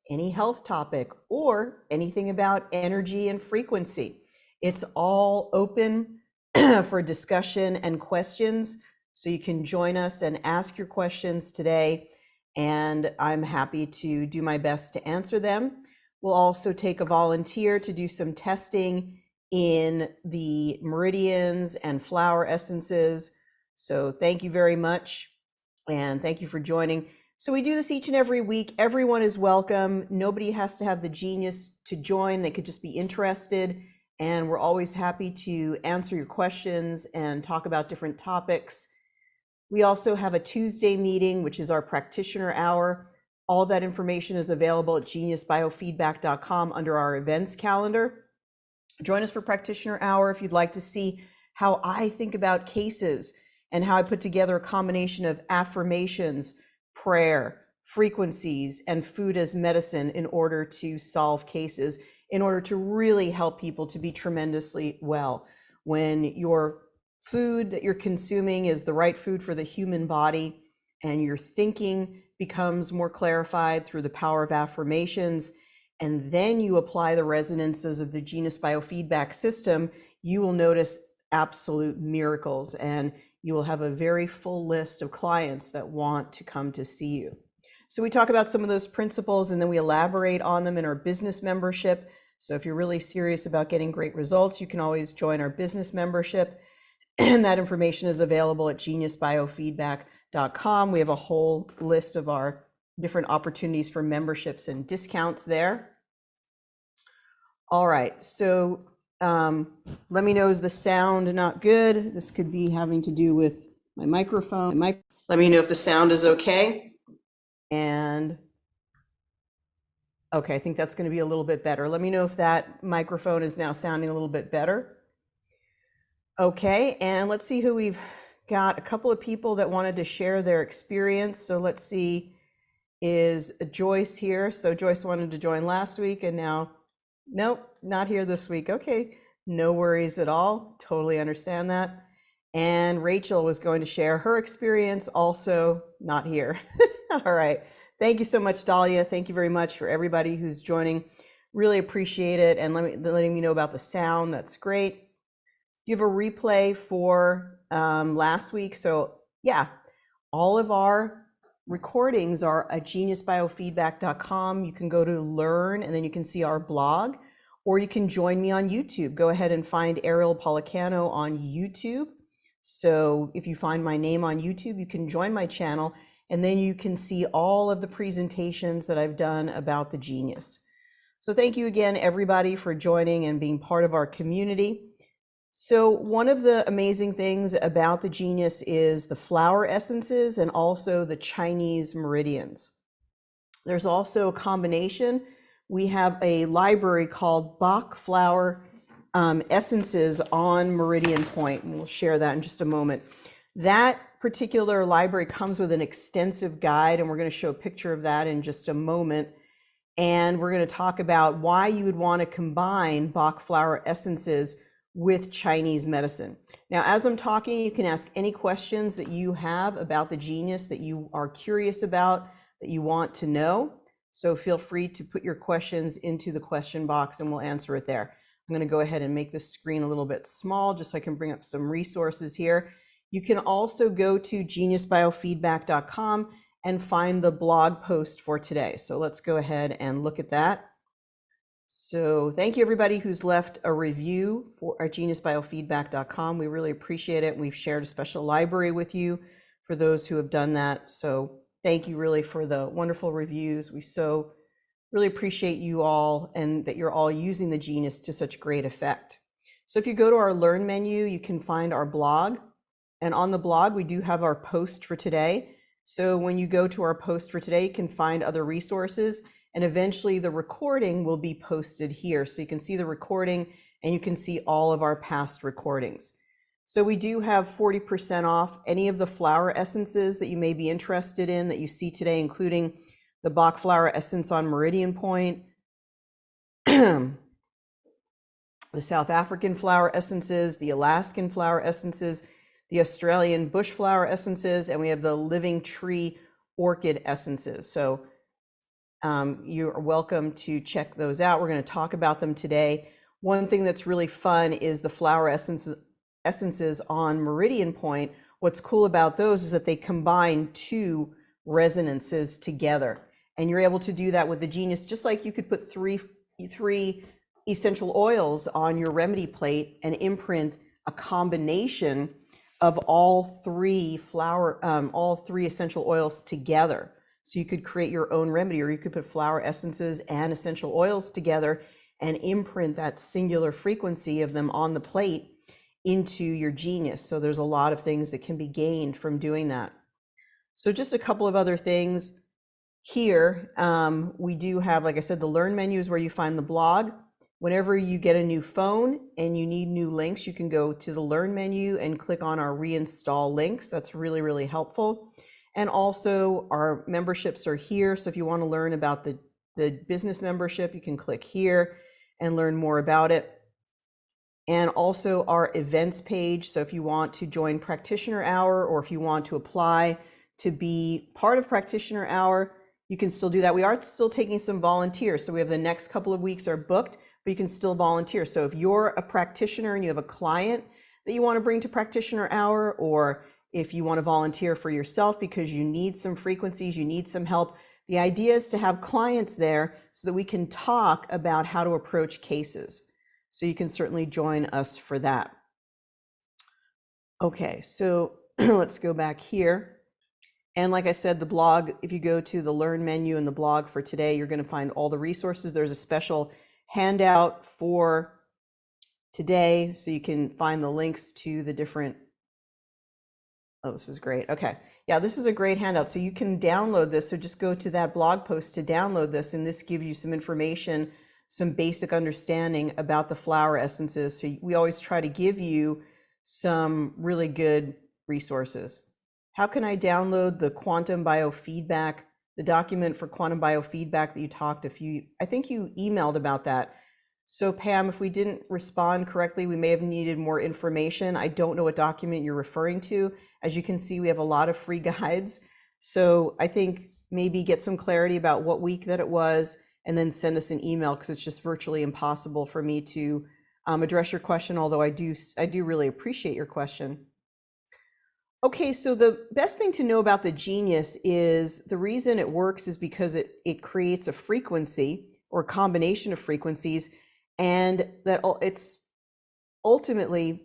any health topic, or anything about energy and frequency. It's all open for discussion and questions, so you can join us and ask your questions today, and I'm happy to do my best to answer them. We'll also take a volunteer to do some testing in the meridians and flower essences. So thank you very much, and thank you for joining. So we do this each and every week. Everyone is welcome. Nobody has to have the genius to join. They could just be interested. And we're always happy to answer your questions and talk about different topics. We also have a Tuesday meeting, which is our practitioner hour. All that information is available at geniusbiofeedback.com under our events calendar. Join us for practitioner hour if you'd like to see how I think about cases and how I put together a combination of affirmations, prayer, frequencies, and food as medicine in order to solve cases, in order to really help people to be tremendously well. When your food that you're consuming is the right food for the human body, and your thinking becomes more clarified through the power of affirmations, and then you apply the resonances of the Genius Biofeedback system, you will notice absolute miracles, and you will have a very full list of clients that want to come to see you. So we talk about some of those principles, and then we elaborate on them in our business membership. So if you're really serious about getting great results, you can always join our business membership. And that information is available at geniusbiofeedback.com. We have a whole list of our different opportunities for memberships and discounts there. All right, so let me know, is the sound not good? This could be having to do with my microphone. Let me know if the sound is okay. And okay, I think that's going to be a little bit better. Let me know if that microphone is now sounding a little bit better. Okay, and let's see who we've got. A couple of people that wanted to share their experience. So let's see, is Joyce here? So Joyce wanted to join last week, and now, nope, not here this week. Okay, no worries at all. Totally understand that. And Rachel was going to share her experience, also not here. All right. Thank you so much, Dahlia. Thank you very much for everybody who's joining. Really appreciate it. And letting me know about the sound. That's great. You have a replay for last week. So yeah, all of our recordings are at geniusbiofeedback.com. You can go to learn, and then you can see our blog, or you can join me on YouTube. Go ahead and find Ariel Policano on YouTube. So if you find my name on YouTube, you can join my channel, and then you can see all of the presentations that I've done about the genius. So thank you again, everybody, for joining and being part of our community. So one of the amazing things about the genius is the flower essences and also the Chinese meridians. There's also a combination. We have a library called Bach flower essences on Meridian Point, and we'll share that in just a moment. That particular library comes with an extensive guide, and we're going to show a picture of that in just a moment. And we're going to talk about why you would want to combine Bach flower essences with Chinese medicine. Now, as I'm talking, you can ask any questions that you have about the genius that you are curious about, that you want to know. So feel free to put your questions into the question box, and we'll answer it there. I'm going to go ahead and make this screen a little bit small just so I can bring up some resources here. You can also go to geniusbiofeedback.com and find the blog post for today. So let's go ahead and look at that. So thank you, everybody who's left a review for at geniusbiofeedback.com. We really appreciate it. We've shared a special library with you for those who have done that. So thank you really for the wonderful reviews. We so really appreciate you all, and that you're all using the genius to such great effect. So if you go to our Learn menu, you can find our blog. And on the blog, we do have our post for today. So when you go to our post for today, you can find other resources, and eventually the recording will be posted here. So you can see the recording, and you can see all of our past recordings. So we do have 40% off any of the flower essences that you may be interested in that you see today, including the Bach flower essence on Meridian Point, the South African flower essences, the Alaskan flower essences, the Australian bush flower essences, and we have the living tree orchid essences. So You're welcome to check those out. We're going to talk about them today. One thing that's really fun is the flower essences on Meridian Point. What's cool about those is that they combine two resonances together. And you're able to do that with the Genius, just like you could put three essential oils on your remedy plate and imprint a combination of all three essential oils together. So you could create your own remedy, or you could put flower essences and essential oils together and imprint that singular frequency of them on the plate into your Genius. So there's a lot of things that can be gained from doing that. So just a couple of other things here. We do have, like I said, the Learn menu is where you find the blog. Whenever you get a new phone and you need new links, you can go to the Learn menu and click on our reinstall links. That's really, really helpful. And also our memberships are here. So if you want to learn about the business membership, you can click here and learn more about it. And also our events page. So if you want to join Practitioner Hour, or if you want to apply to be part of Practitioner Hour, you can still do that. We are still taking some volunteers. So we have the next couple of weeks are booked, but you can still volunteer. So if you're a practitioner and you have a client that you want to bring to Practitioner Hour, or if you want to volunteer for yourself because you need some frequencies, you need some help, the idea is to have clients there so that we can talk about how to approach cases. So you can certainly join us for that. Okay, so let's go back here. And like I said, the blog, if you go to the Learn menu in the blog for today, you're going to find all the resources. There's a special handout for today, so you can find the links to the different. Oh, this is great. Okay. Yeah, this is a great handout. So you can download this. So just go to that blog post to download this. And this gives you some information, some basic understanding about the flower essences. So we always try to give you some really good resources. How can I download the Quantum Biofeedback, the document for Quantum Biofeedback that you talked I think you emailed about that. So Pam, if we didn't respond correctly, we may have needed more information. I don't know what document you're referring to. As you can see, we have a lot of free guides. So I think maybe get some clarity about what week that it was, and then send us an email, because it's just virtually impossible for me to address your question, although I do really appreciate your question. Okay, so the best thing to know about the Genius is the reason it works is because it creates a frequency or a combination of frequencies, and that it's ultimately,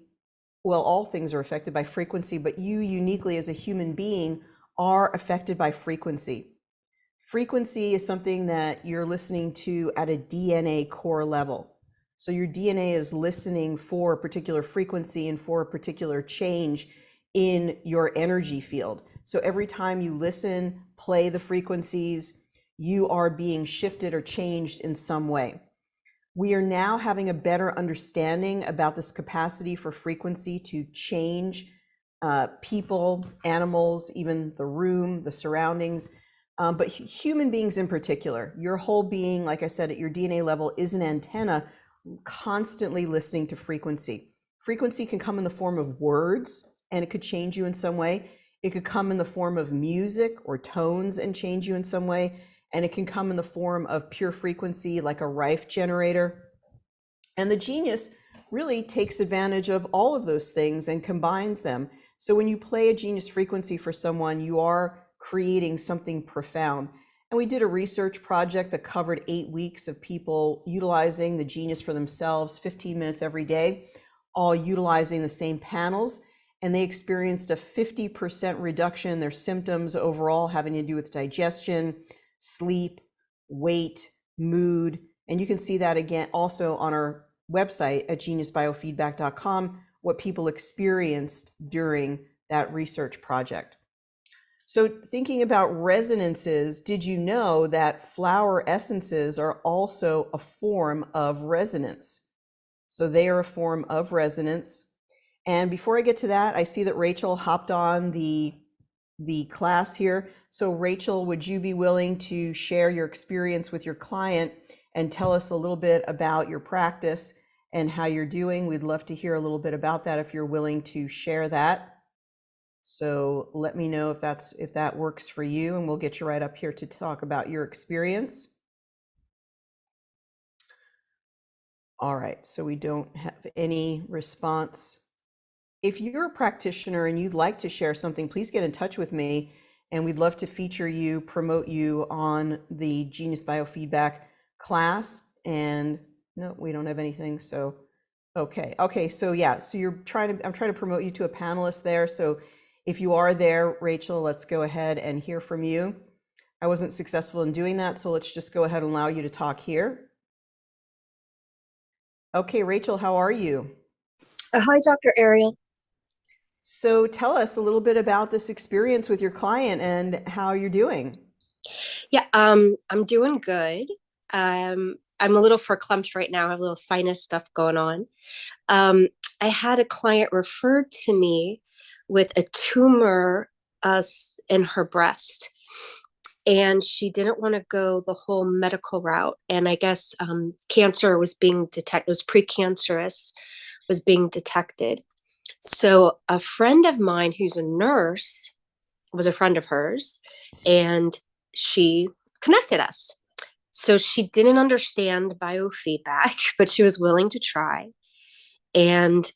well, all things are affected by frequency, but you uniquely as a human being are affected by frequency. Frequency is something that you're listening to at a DNA core level. So your DNA is listening for a particular frequency and for a particular change in your energy field. So every time you listen, play the frequencies, you are being shifted or changed in some way. We are now having a better understanding about this capacity for frequency to change people, animals, even the room, the surroundings, but human beings in particular. Your whole being, like I said, at your DNA level is an antenna constantly listening to frequency. Frequency can come in the form of words, and it could change you in some way. It could come in the form of music or tones and change you in some way. And it can come in the form of pure frequency, like a Rife generator. And the Genius really takes advantage of all of those things and combines them. So when you play a Genius frequency for someone, you are creating something profound. And we did a research project that covered 8 weeks of people utilizing the Genius for themselves, 15 minutes every day, all utilizing the same panels. And they experienced a 50% reduction in their symptoms overall, having to do with digestion, sleep, weight, mood. And you can see that again also on our website at geniusbiofeedback.com, what people experienced during that research project. So thinking about resonances, did you know that flower essences are also a form of resonance? So they are a form of resonance. And before I get to that, I see that Rachel hopped on the class here. So Rachel, would you be willing to share your experience with your client and tell us a little bit about your practice and how you're doing? We'd love to hear a little bit about that if you're willing to share that. So let me know if that works for you, and we'll get you right up here to talk about your experience. All right, so we don't have any response. If you're a practitioner and you'd like to share something, please get in touch with me, and we'd love to feature you, promote you on the Genius Biofeedback class. And no, we don't have anything. So, okay. So yeah, so I'm trying to promote you to a panelist there. So if you are there, Rachel, let's go ahead and hear from you. I wasn't successful in doing that, so let's just go ahead and allow you to talk here. Okay, Rachel, how are you? Hi, Dr. Ariel. So tell us a little bit about this experience with your client and how you're doing. Yeah, I'm doing good. I'm a little verklempt right now. I have a little sinus stuff going on. Um, I had a client referred to me with a tumor in her breast, and she didn't want to go the whole medical route. And I guess cancer was being detected, it was precancerous, was being detected. So a friend of mine who's a nurse was a friend of hers, and she connected us. So she didn't understand biofeedback, but she was willing to try. And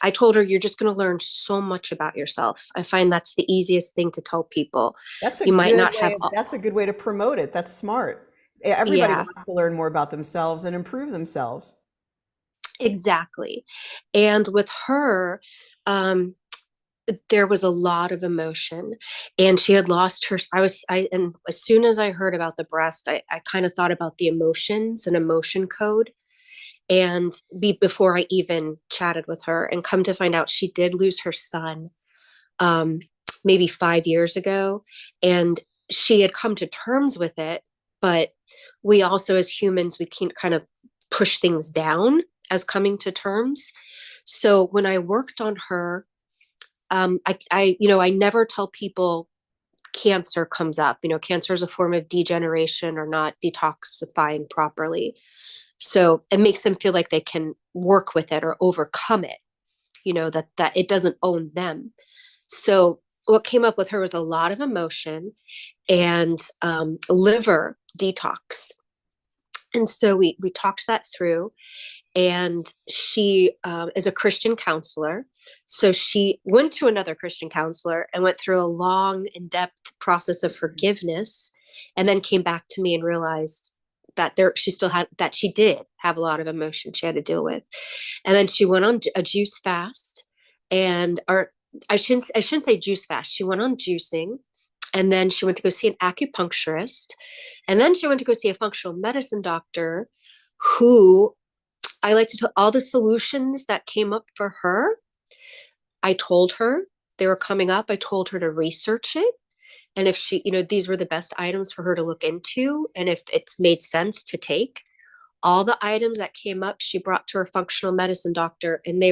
I told her, you're just going to learn so much about yourself. I find that's the easiest thing to tell people. You might not have, That's a good way to promote it. That's smart. Everybody yeah, wants to learn more about themselves and improve themselves. exactly. And with her, um, there was a lot of emotion, and she had lost her and as soon as I heard about the breast, I kind of thought about the emotions and emotion code, and before I even chatted with her, and come to find out she did lose her son um maybe 5 years ago, and she had come to terms with it, but we also as humans, we can kind of push things down as coming to terms. So when I worked on her, I never tell people cancer comes up. Cancer is a form of degeneration or not detoxifying properly. So it makes them feel like they can work with it or overcome it, that it doesn't own them. So what came up with her was a lot of emotion and liver detox. And so we talked that through, and she is a Christian counselor. So she went to another Christian counselor and went through a long, in-depth process of forgiveness, and then came back to me and realized that she did have a lot of emotion she had to deal with. And then she went on a juice fast, and or I shouldn't say juice fast. She went on juicing, and then she went to go see an acupuncturist, and then she went to go see a functional medicine doctor who, I like to tell all the solutions that came up for her. I told her they were coming up. I told her to research it. And if these were the best items for her to look into, and if it's made sense to take. All the items that came up, she brought to her functional medicine doctor, and they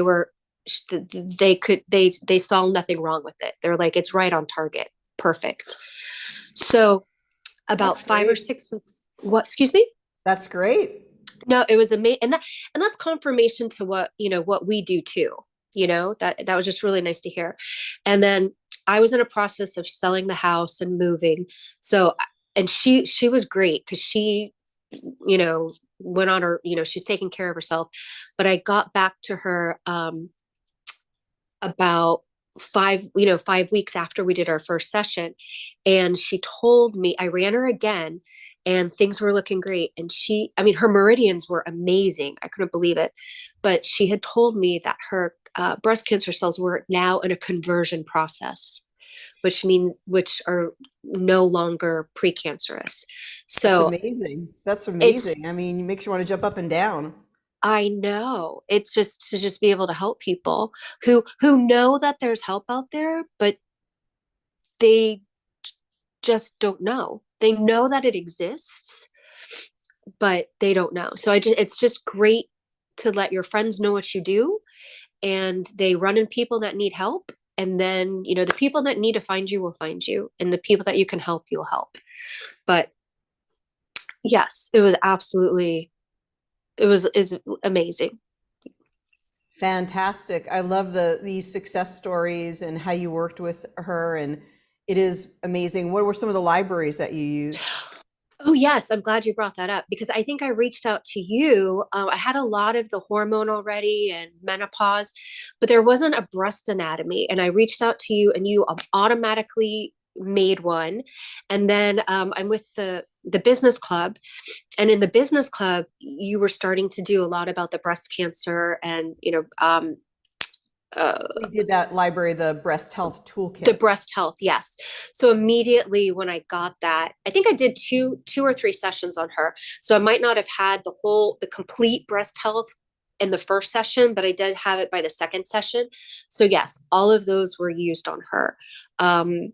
saw nothing wrong with it. They're like, it's right on target. Perfect. So about That's 5 or 6 weeks. What, excuse me? That's great. No, it was amazing, and that's confirmation to what we do too. That was just really nice to hear. And then I was in a process of selling the house and moving. So, and she was great because she, went on her, she's taking care of herself. But I got back to her about 5 weeks after we did our first session, and she told me, I ran her again, and things were looking great. And her meridians were amazing. I couldn't believe it. But she had told me that her breast cancer cells were now in a conversion process, which are no longer precancerous. That's So amazing. That's it's amazing. I mean, it makes you want to jump up and down. I know, it's just to just be able to help people who know that there's help out there, but they just don't know. They know that it exists, but they don't know. So it's just great to let your friends know what you do, and they run in people that need help. And then, the people that need to find you will find you, and the people that you can help, you'll help. But yes, it was absolutely, it was is amazing. Fantastic. I love these success stories and how you worked with her, and it is amazing. What were some of the libraries that you used? Oh, yes. I'm glad you brought that up because I think I reached out to you. I had a lot of the hormone already and menopause, but there wasn't a breast anatomy. And I reached out to you and you automatically made one. And then I'm with the business club. And in the business club, you were starting to do a lot about the breast cancer and, uh, We did that library, the breast health the toolkit. breast health, yes. So immediately when I got that, I think I did two or three sessions on her. So I might not have had the complete breast health in the first session, but I did have it by the second session. So yes, all of those were used on her. um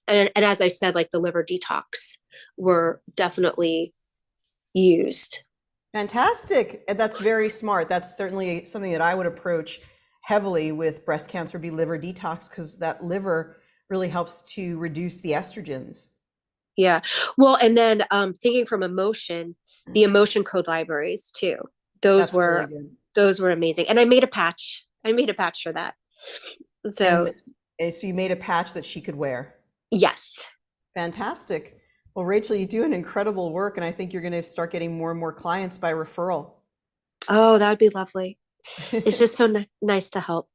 and as I said, like the liver detox were definitely used. Fantastic. And that's very smart. That's certainly something that I would approach heavily with breast cancer, be liver detox, because that liver really helps to reduce the estrogens. Yeah. Well, and then thinking from emotion, the emotion code libraries too. Those That's really were good. those were amazing. And I made a patch. I made a patch for that. So And so you made a patch that she could wear. yes. Fantastic. Well, Rachel, you do an incredible work, and I think you're going to start getting more and more clients by referral. Oh, that would be lovely. It's just so nice to help.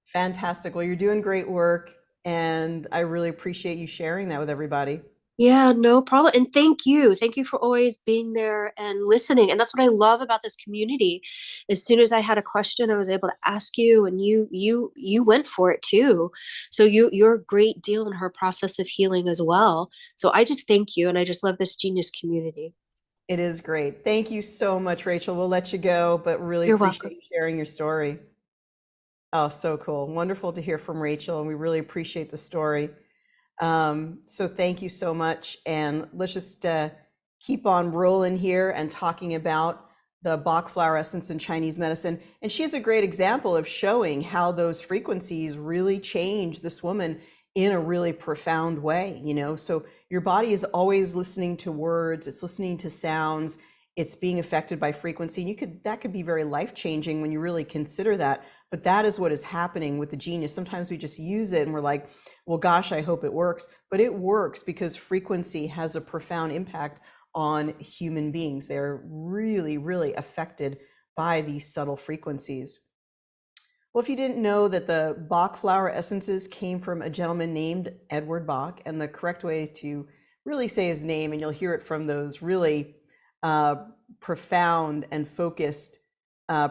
Fantastic. Well, you're doing great work, and I really appreciate you sharing that with everybody. Yeah, no problem. And thank you. Thank you for always being there and listening. And that's what I love about this community. As soon as I had a question, I was able to ask you and you went for it too. So you're a great deal in her process of healing as well. So I just thank you and I just love this genius community. It is great. Thank you so much, Rachel. We'll let you go, but really You're appreciate welcome. you sharing your story. Oh, so cool. Wonderful to hear from Rachel, and we really appreciate the story. So thank you so much. And let's just keep on rolling here and talking about the Bach flower essence in Chinese medicine. And she's a great example of showing how those frequencies really change this woman in a really profound way, you know? So your body is always listening to words, it's listening to sounds, it's being affected by frequency. And that could be very life-changing when you really consider that. But that is what is happening with the genius. Sometimes we just use it and we're like, well, gosh, I hope it works. But it works because frequency has a profound impact on human beings. They're really, really affected by these subtle frequencies. Well, if you didn't know that the Bach flower essences came from a gentleman named Edward Bach, and the correct way to really say his name, and you'll hear it from those really uh, profound and focused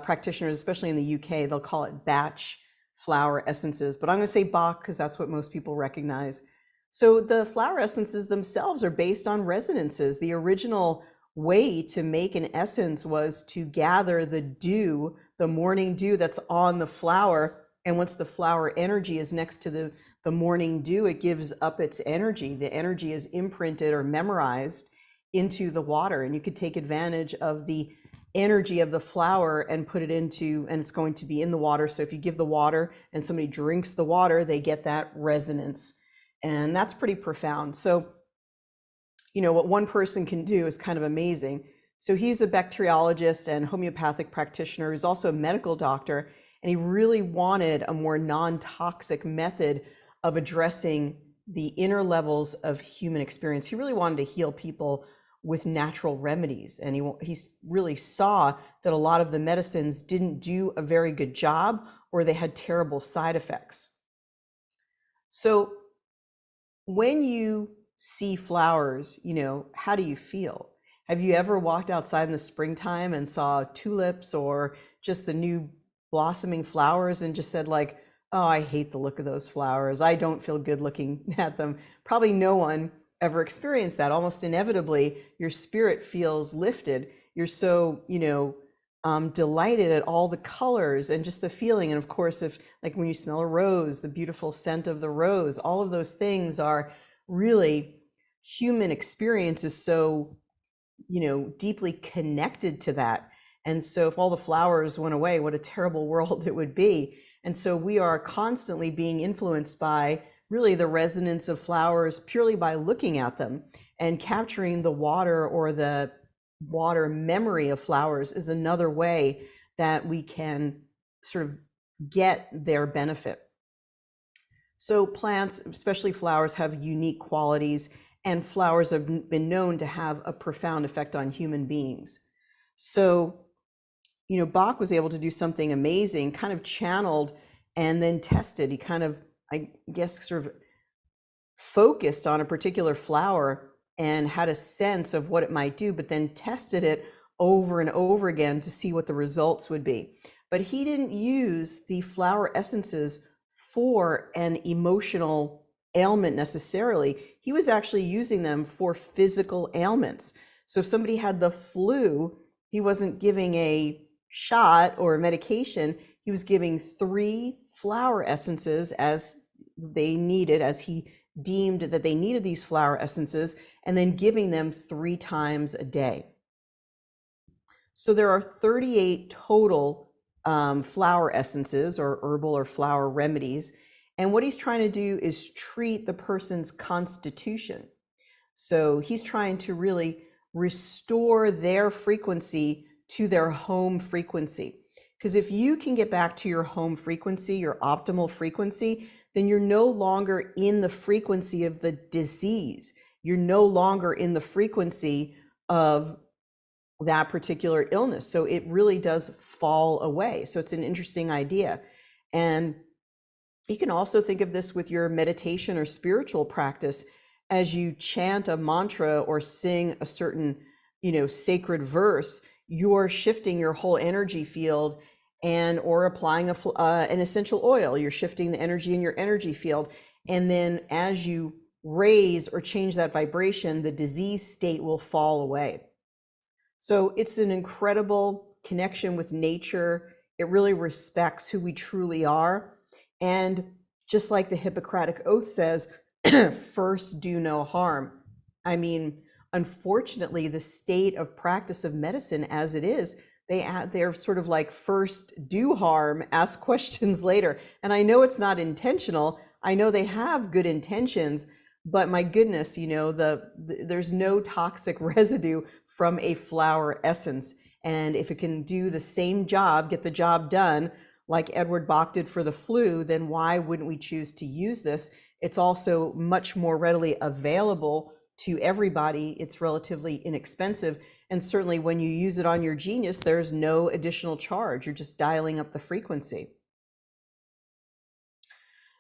practitioners, especially in the UK, they'll call it batch flower essences. But I'm going to say Bach because that's what most people recognize. So the flower essences themselves are based on resonances. The original way to make an essence was to gather the dew, the morning dew that's on the flower. And once the flower energy is next to the morning dew, it gives up its energy. The energy is imprinted or memorized into the water. And you could take advantage of the energy of the flower and put it into, and it's going to be in the water. So if you give the water and somebody drinks the water, they get that resonance. And that's pretty profound. So, you know, what one person can do is kind of amazing. So he's a bacteriologist and homeopathic practitioner. He's also a medical doctor, and he really wanted a more non-toxic method of addressing the inner levels of human experience. He really wanted to heal people with natural remedies, and he really saw that a lot of the medicines didn't do a very good job, or they had terrible side effects. So when you see flowers, you know, how do you feel? Have you ever walked outside in the springtime and saw tulips or just the new blossoming flowers and just said like, oh, I hate the look of those flowers. I don't feel good looking at them. Probably no one ever experienced that. Almost inevitably, your spirit feels lifted. You're so, you know, delighted at all the colors and just the feeling. And of course, if like when you smell a rose, the beautiful scent of the rose, all of those things are really human experience is so, you know, deeply connected to that. And so if all the flowers went away, what a terrible world it would be. And so we are constantly being influenced by really the resonance of flowers purely by looking at them, and capturing the water or the water memory of flowers is another way that we can sort of get their benefit. So plants, especially flowers, have unique qualities, and flowers have been known to have a profound effect on human beings. So, Bach was able to do something amazing, kind of channeled and then tested. He kind of, I guess, sort of focused on a particular flower and had a sense of what it might do, but then tested it over and over again to see what the results would be. But he didn't use the flower essences for an emotional ailment necessarily. He was actually using them for physical ailments. So if somebody had the flu, he wasn't giving a shot or a medication. He was giving 3 flower essences as they needed, as he deemed that they needed these flower essences, and then giving them 3 times a day. So there are 38 total flower essences or herbal or flower remedies. And what he's trying to do is treat the person's constitution. So he's trying to really restore their frequency to their home frequency. Because if you can get back to your home frequency, your optimal frequency, then you're no longer in the frequency of the disease. You're no longer in the frequency of that particular illness. So it really does fall away. So it's an interesting idea. And you can also think of this with your meditation or spiritual practice. As you chant a mantra or sing a certain, sacred verse, you're shifting your whole energy field, and or applying an essential oil, you're shifting the energy in your energy field. And then as you raise or change that vibration, the disease state will fall away. So it's an incredible connection with nature. It really respects who we truly are. And just like the Hippocratic Oath says, first do no harm. I mean, unfortunately, the state of practice of medicine as it is, they're sort of like first do harm, ask questions later. And I know it's not intentional. I know they have good intentions, but my goodness, there's no toxic residue from a flower essence. And if it can do the same job, get the job done, like Edward Bach did for the flu, then why wouldn't we choose to use this? It's also much more readily available to everybody. It's relatively inexpensive. And certainly when you use it on your genius, there's no additional charge. You're just dialing up the frequency.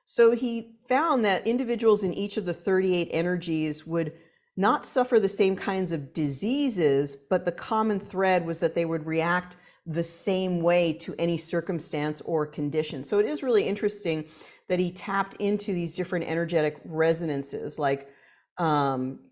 So he found that individuals in each of the 38 energies would not suffer the same kinds of diseases, but the common thread was that they would react the same way to any circumstance or condition. So it is really interesting that he tapped into these different energetic resonances, like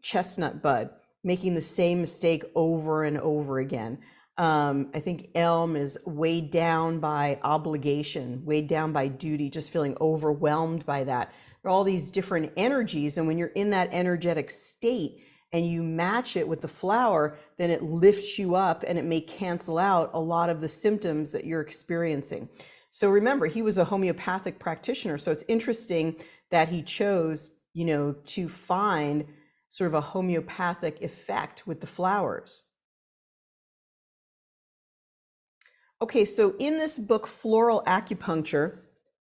chestnut bud, making the same mistake over and over again. I think elm is weighed down by obligation, weighed down by duty, just feeling overwhelmed by that. There are all these different energies, and when you're in that energetic state and you match it with the flower, then it lifts you up and it may cancel out a lot of the symptoms that you're experiencing. So remember, he was a homeopathic practitioner, so it's interesting that he chose, to find sort of a homeopathic effect with the flowers. Okay, so in this book, Floral Acupuncture,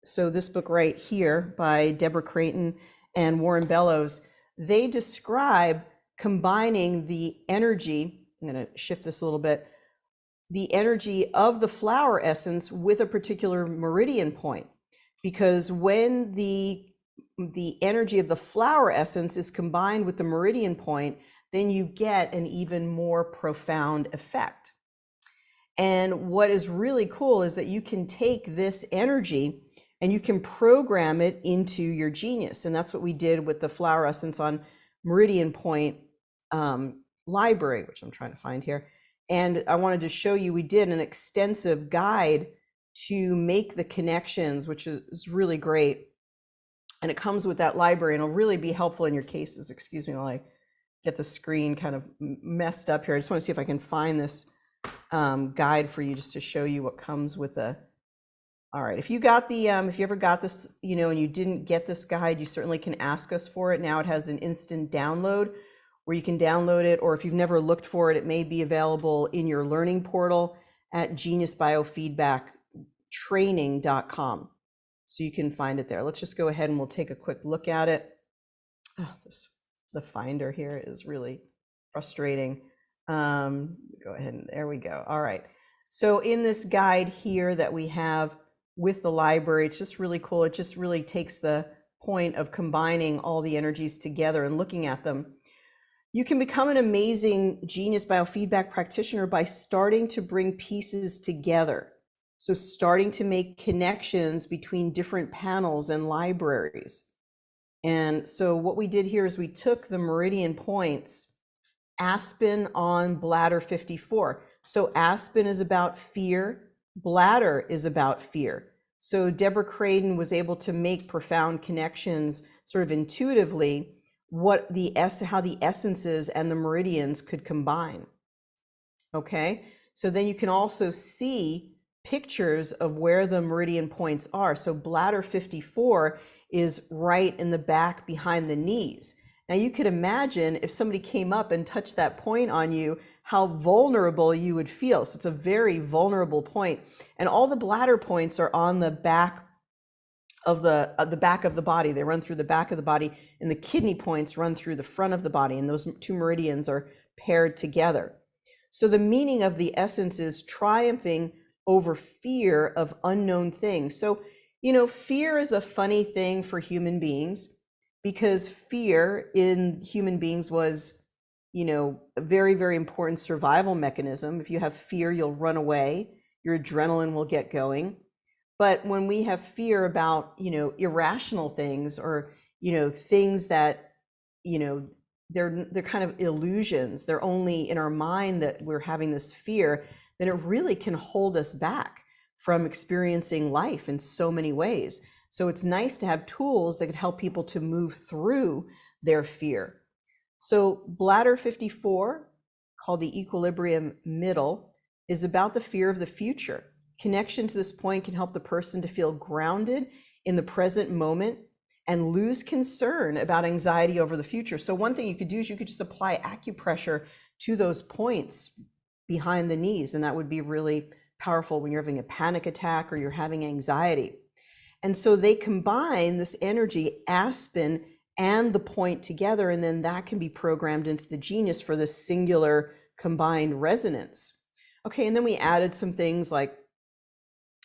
so this book right here by Deborah Creighton and Warren Bellows, they describe combining the energy, I'm going to shift this a little bit, the energy of the flower essence with a particular meridian point. Because when the energy of the flower essence is combined with the meridian point, then you get an even more profound effect. And what is really cool is that you can take this energy and you can program it into your genius. And that's what we did with the flower essence on Meridian Point library, which I'm trying to find here. And I wanted to show you, we did an extensive guide to make the connections, which is really great. And it comes with that library and it'll really be helpful in your cases. Excuse me while I get the screen kind of messed up here. I just want to see if I can find this guide for you just to show you what comes with the. All right, if you got the, if you ever got this, and you didn't get this guide, you certainly can ask us for it. Now it has an instant download where you can download it, or if you've never looked for it, it may be available in your learning portal at Genius Biofeedback training.com. So you can find it there. Let's just go ahead and we'll take a quick look at it. Oh, the finder here is really frustrating. Go ahead and there we go. All right. So in this guide here that we have with the library, it's just really cool. It just really takes the point of combining all the energies together and looking at them. You can become an amazing genius biofeedback practitioner by starting to bring pieces together. So starting to make connections between different panels and libraries. And so what we did here is we took the meridian points, Aspen on bladder 54. So Aspen is about fear, bladder is about fear. So Deborah Craden was able to make profound connections sort of intuitively how the essences and the meridians could combine. Okay, so then you can also see pictures of where the meridian points are. So bladder 54 is right in the back behind the knees. Now you could imagine if somebody came up and touched that point on you, how vulnerable you would feel. So it's a very vulnerable point. And all the bladder points are on the back of the back of the body. They run through the back of the body, and the kidney points run through the front of the body, and those two meridians are paired together. So the meaning of the essence is triumphing over fear of unknown things. So, you know, fear is a funny thing for human beings because fear in human beings was, you know, a very, very important survival mechanism. If you have fear, you'll run away, your adrenaline will get going. But when we have fear about, you know, irrational things or, you know, things that, you know, they're kind of illusions, they're only in our mind that we're having this fear, then it really can hold us back from experiencing life in so many ways. So it's nice to have tools that can help people to move through their fear. So bladder 54, called the equilibrium middle, is about the fear of the future. Connection to this point can help the person to feel grounded in the present moment and lose concern about anxiety over the future. So one thing you could do is you could just apply acupressure to those points behind the knees, and that would be really powerful when you're having a panic attack or you're having anxiety. And so they combine this energy, Aspen and the point together, and then that can be programmed into the genius for the singular combined resonance. Okay, and then we added some things like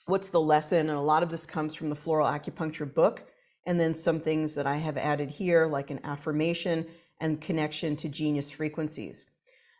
what's the lesson, and a lot of this comes from the floral acupuncture book, and then some things that I have added here like an affirmation and connection to genius frequencies.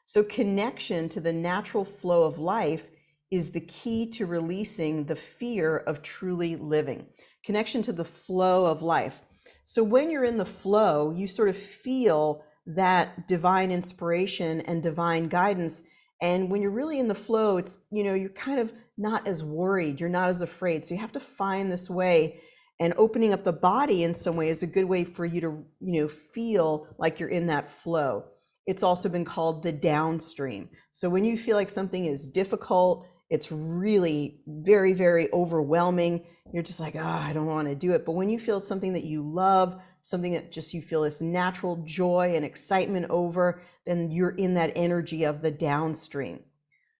So connection to the natural flow of life is the key to releasing the fear of truly living. Connection to the flow of life. So when you're in the flow, you sort of feel that divine inspiration and divine guidance. And when you're really in the flow, it's, you know, you're kind of not as worried, you're not as afraid. So you have to find this way, and opening up the body in some way is a good way for you to, you know, feel like you're in that flow. It's also been called the downstream. So when you feel like something is difficult, it's really very, very overwhelming, you're just like, oh, I don't want to do it. But when you feel something that you love, something that just you feel this natural joy and excitement over, then you're in that energy of the downstream.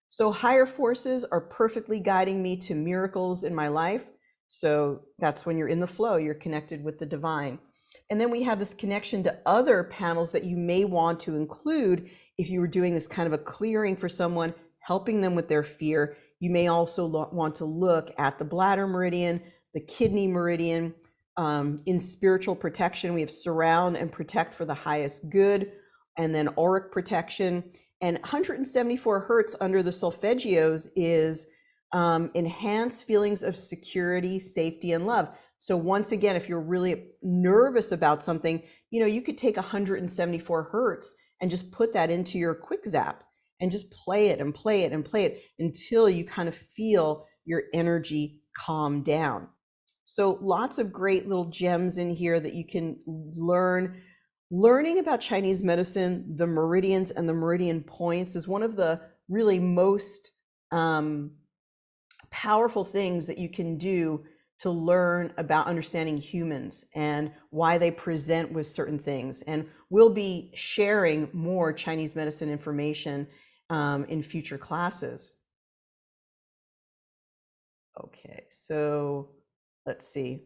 So higher forces are perfectly guiding me to miracles in my life. So that's when you're in the flow, you're connected with the divine. And then we have this connection to other panels that you may want to include if you were doing this kind of a clearing for someone, helping them with their fear. You may also want to look at the bladder meridian, the kidney meridian. In spiritual protection, we have surround and protect for the highest good, and then auric protection. And 174 hertz under the solfeggios is enhanced feelings of security, safety, and love. So once again, if you're really nervous about something, you know, you could take 174 hertz and just put that into your quick zap and just play it and play it and play it until you kind of feel your energy calm down. So lots of great little gems in here that you can learn. Learning about Chinese medicine, the meridians and the meridian points is one of the really most powerful things that you can do to learn about understanding humans and why they present with certain things. And we'll be sharing more Chinese medicine information in future classes. Okay, so let's see.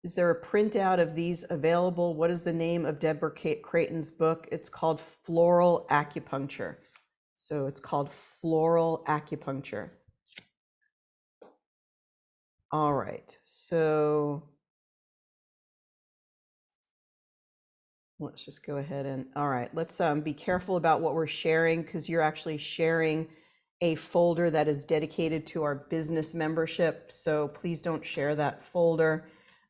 Is there a printout of these available? What is the name of Deborah Creighton's book? It's called Floral Acupuncture. So it's called Floral Acupuncture. All right, so let's just go ahead and, all right, let's be careful about what we're sharing, because you're actually sharing a folder that is dedicated to our business membership. So please don't share that folder.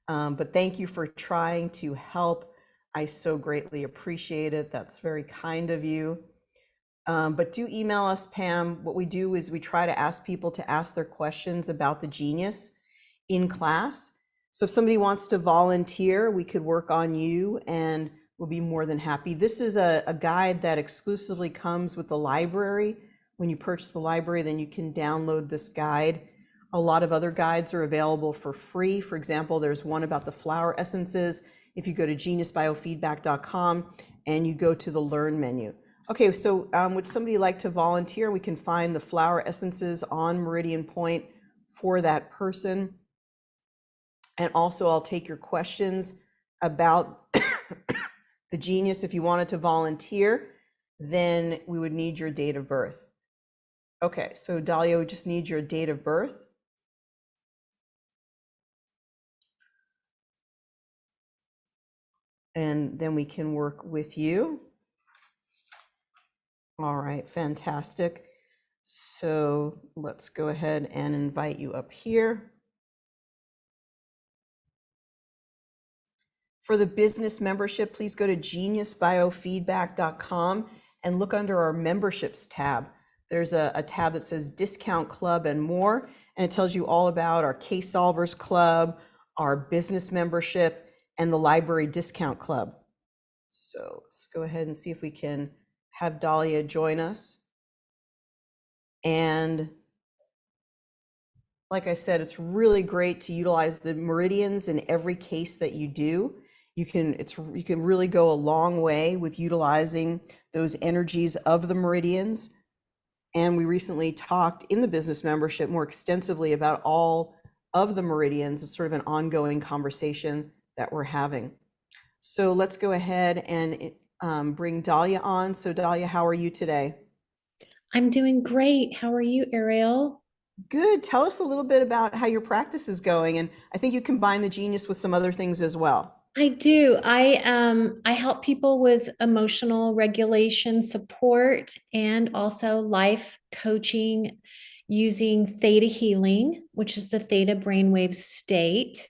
But thank you for trying to help. I so greatly appreciate it. That's very kind of you. But do email us, Pam. What we do is we try to ask people to ask their questions about the genius in class. So if somebody wants to volunteer, we could work on you and we'll be more than happy. This is a guide that exclusively comes with the library. When you purchase the library, then you can download this guide. A lot of other guides are available for free. For example, there's one about the flower essences. If you go to geniusbiofeedback.com and you go to the Learn menu. Okay, so would somebody like to volunteer? We can find the flower essences on Meridian Point for that person. And also I'll take your questions about the genius. If you wanted to volunteer, then we would need your date of birth. Okay, so Dahlia, we just need your date of birth. And then we can work with you. All right, fantastic. So let's go ahead and invite you up here. For the business membership, please go to geniusbiofeedback.com and look under our memberships tab. There's a tab that says Discount Club and more, and it tells you all about our Case Solvers Club, our business membership, and the Library Discount Club. So let's go ahead and see if we can have Dahlia join us. And like I said, it's really great to utilize the meridians in every case that you do. You can really go a long way with utilizing those energies of the meridians. And we recently talked in the business membership more extensively about all of the meridians. It's sort of an ongoing conversation that we're having. So let's go ahead and bring Dahlia on. So Dahlia, how are you today? I'm doing great. How are you, Ariel? Good. Tell us a little bit about how your practice is going. And I think you combine the genius with some other things as well. I do. I help people with emotional regulation support and also life coaching using theta healing, which is the theta brainwave state.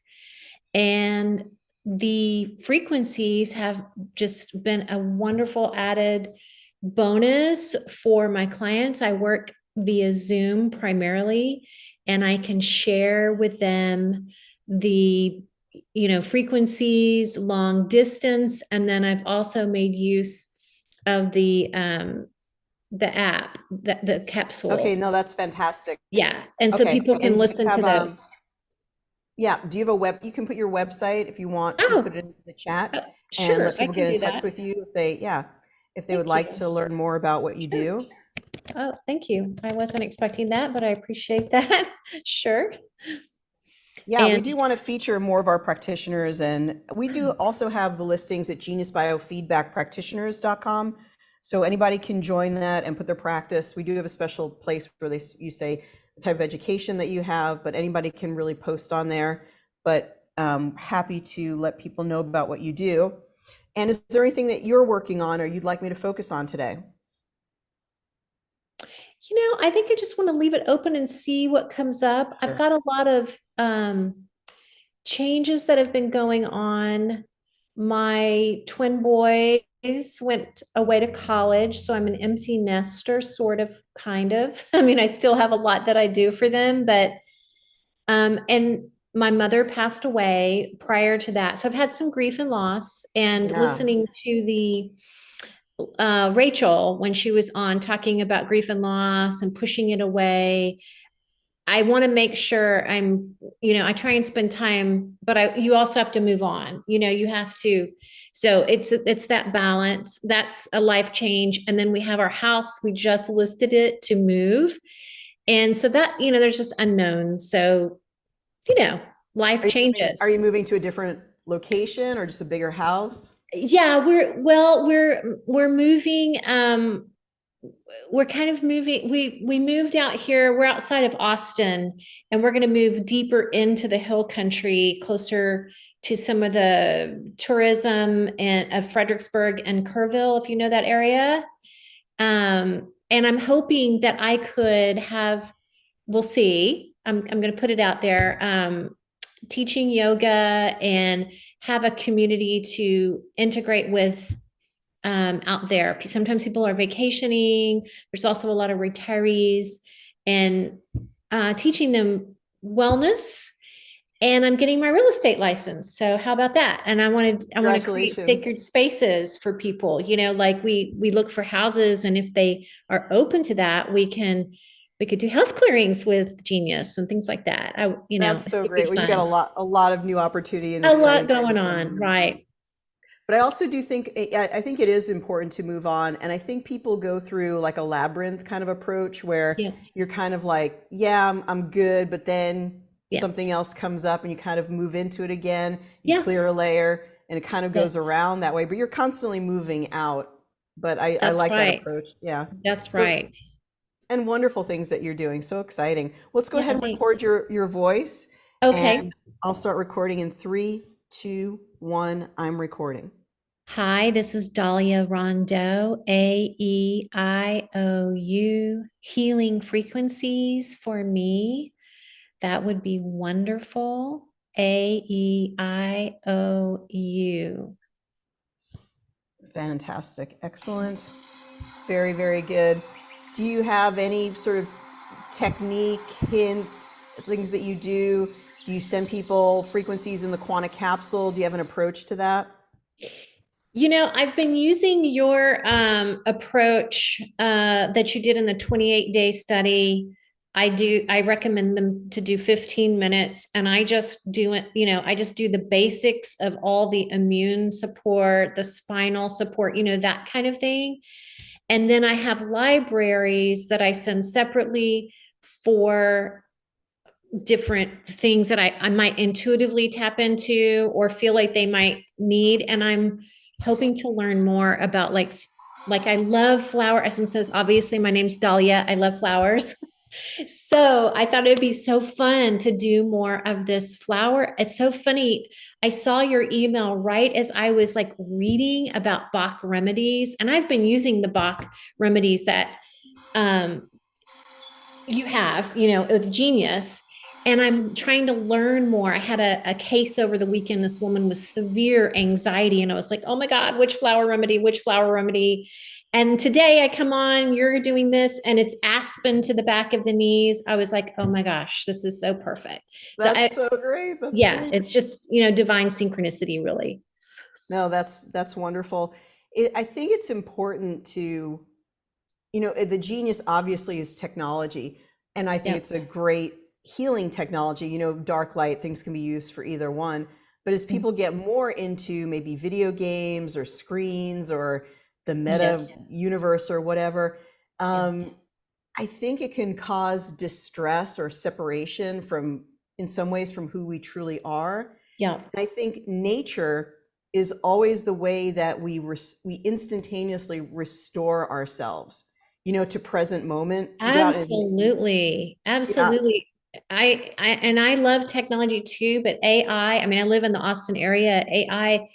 And the frequencies have just been a wonderful added bonus for my clients. I work via Zoom primarily, and I can share with them the frequencies, long distance, and then I've also made use of the app, the capsules. Okay, no, that's fantastic. Yeah, and so Okay, people can and listen to those. Yeah, do you have a web? You can put your website if you want to put it into the chat and Sure, let I people can get in do touch that. with you if they, if they would Thank like you. to learn more about what you do. Oh, thank you. I wasn't expecting that, but I appreciate that. Sure. Yeah, we And do want to feature more of our practitioners, and we do also have the listings at geniusbiofeedbackpractitioners.com. So anybody can join that and put their practice. We do have a special place where you say the type of education that you have, but anybody can really post on there. But happy to let people know about what you do. And is there anything that you're working on or you'd like me to focus on today? I think I just want to leave it open and see what comes up. Sure. I've got a lot of changes that have been going on. My twin boys went away to college, so I'm an empty nester, sort of, kind of. I mean, I still have a lot that I do for them, but and my mother passed away prior to that. So I've had some grief and loss, and Yeah. listening to the Rachel when she was on talking about grief and loss and pushing it away. I want to make sure I try and spend time, but you also have to move on. You have to. So it's that balance. That's a life change. And then we have our house. We just listed it to move. And so that, there's just unknowns. So, life changes. Are you moving to a different location or just a bigger house? Yeah, we're moving. We're kind of moving. We moved out here. We're outside of Austin, and we're going to move deeper into the hill country, closer to some of the tourism and of Fredericksburg and Kerrville, if you know that area. And I'm hoping that I could have. We'll see. I'm going to put it out there. Teaching yoga and have a community to integrate with out there. Sometimes people are vacationing. There's also a lot of retirees, and teaching them wellness. And I'm getting my real estate license. So how about that? And I want to create sacred spaces for people. Like we look for houses, and if they are open to that, we could do house clearings with Genius and things like that. That's so great. Well, you got a lot of new opportunity and a lot going on, right? But I also do think, I think it is important to move on. And I think people go through like a labyrinth kind of approach where you're kind of like, yeah, I'm good. But then something else comes up and you kind of move into it again. You clear a layer and it kind of goes around that way. But you're constantly moving out. But I like that approach. Yeah. That's right. And wonderful things that you're doing. So exciting. Let's go ahead and record your voice. Okay. And I'll start recording in 3, 2, 1. I'm recording. Hi, this is Dahlia Rondeau, AEIOU, healing frequencies for me. That would be wonderful. AEIOU. Fantastic. Excellent. Very, very good. Do you have any sort of technique, hints, things that you do? Do you send people frequencies in the quantum capsule? Do you have an approach to that? I've been using your approach that you did in the 28-day study. I recommend them to do 15 minutes, and I just do it, I just do the basics of all the immune support, the spinal support, that kind of thing. And then I have libraries that I send separately for different things that I might intuitively tap into or feel like they might need. And I'm hoping to learn more about like I love flower essences. Obviously, my name's Dahlia. I love flowers. So I thought it would be so fun to do more of this flower. It's so funny. I saw your email right as I was like reading about Bach remedies, and I've been using the Bach remedies that you have, with Genius. And I'm trying to learn more. I had a case over the weekend, this woman with severe anxiety. And I was like, oh my God, which flower remedy? And today I come on, you're doing this, and it's aspen to the back of the knees. I was like, oh my gosh, this is so perfect. That's so great. That's great. It's just, divine synchronicity, really. No, that's wonderful. I think it's important to, the Genius obviously is technology. And I think it's a great healing technology. Dark light, things can be used for either one. But as people get more into maybe video games or screens or the meta universe or whatever, I think it can cause distress or separation in some ways, from who we truly are. Yeah. And I think nature is always the way that we instantaneously restore ourselves, to present moment. Absolutely. Absolutely. I love technology too, but AI, I live in the Austin area. AI,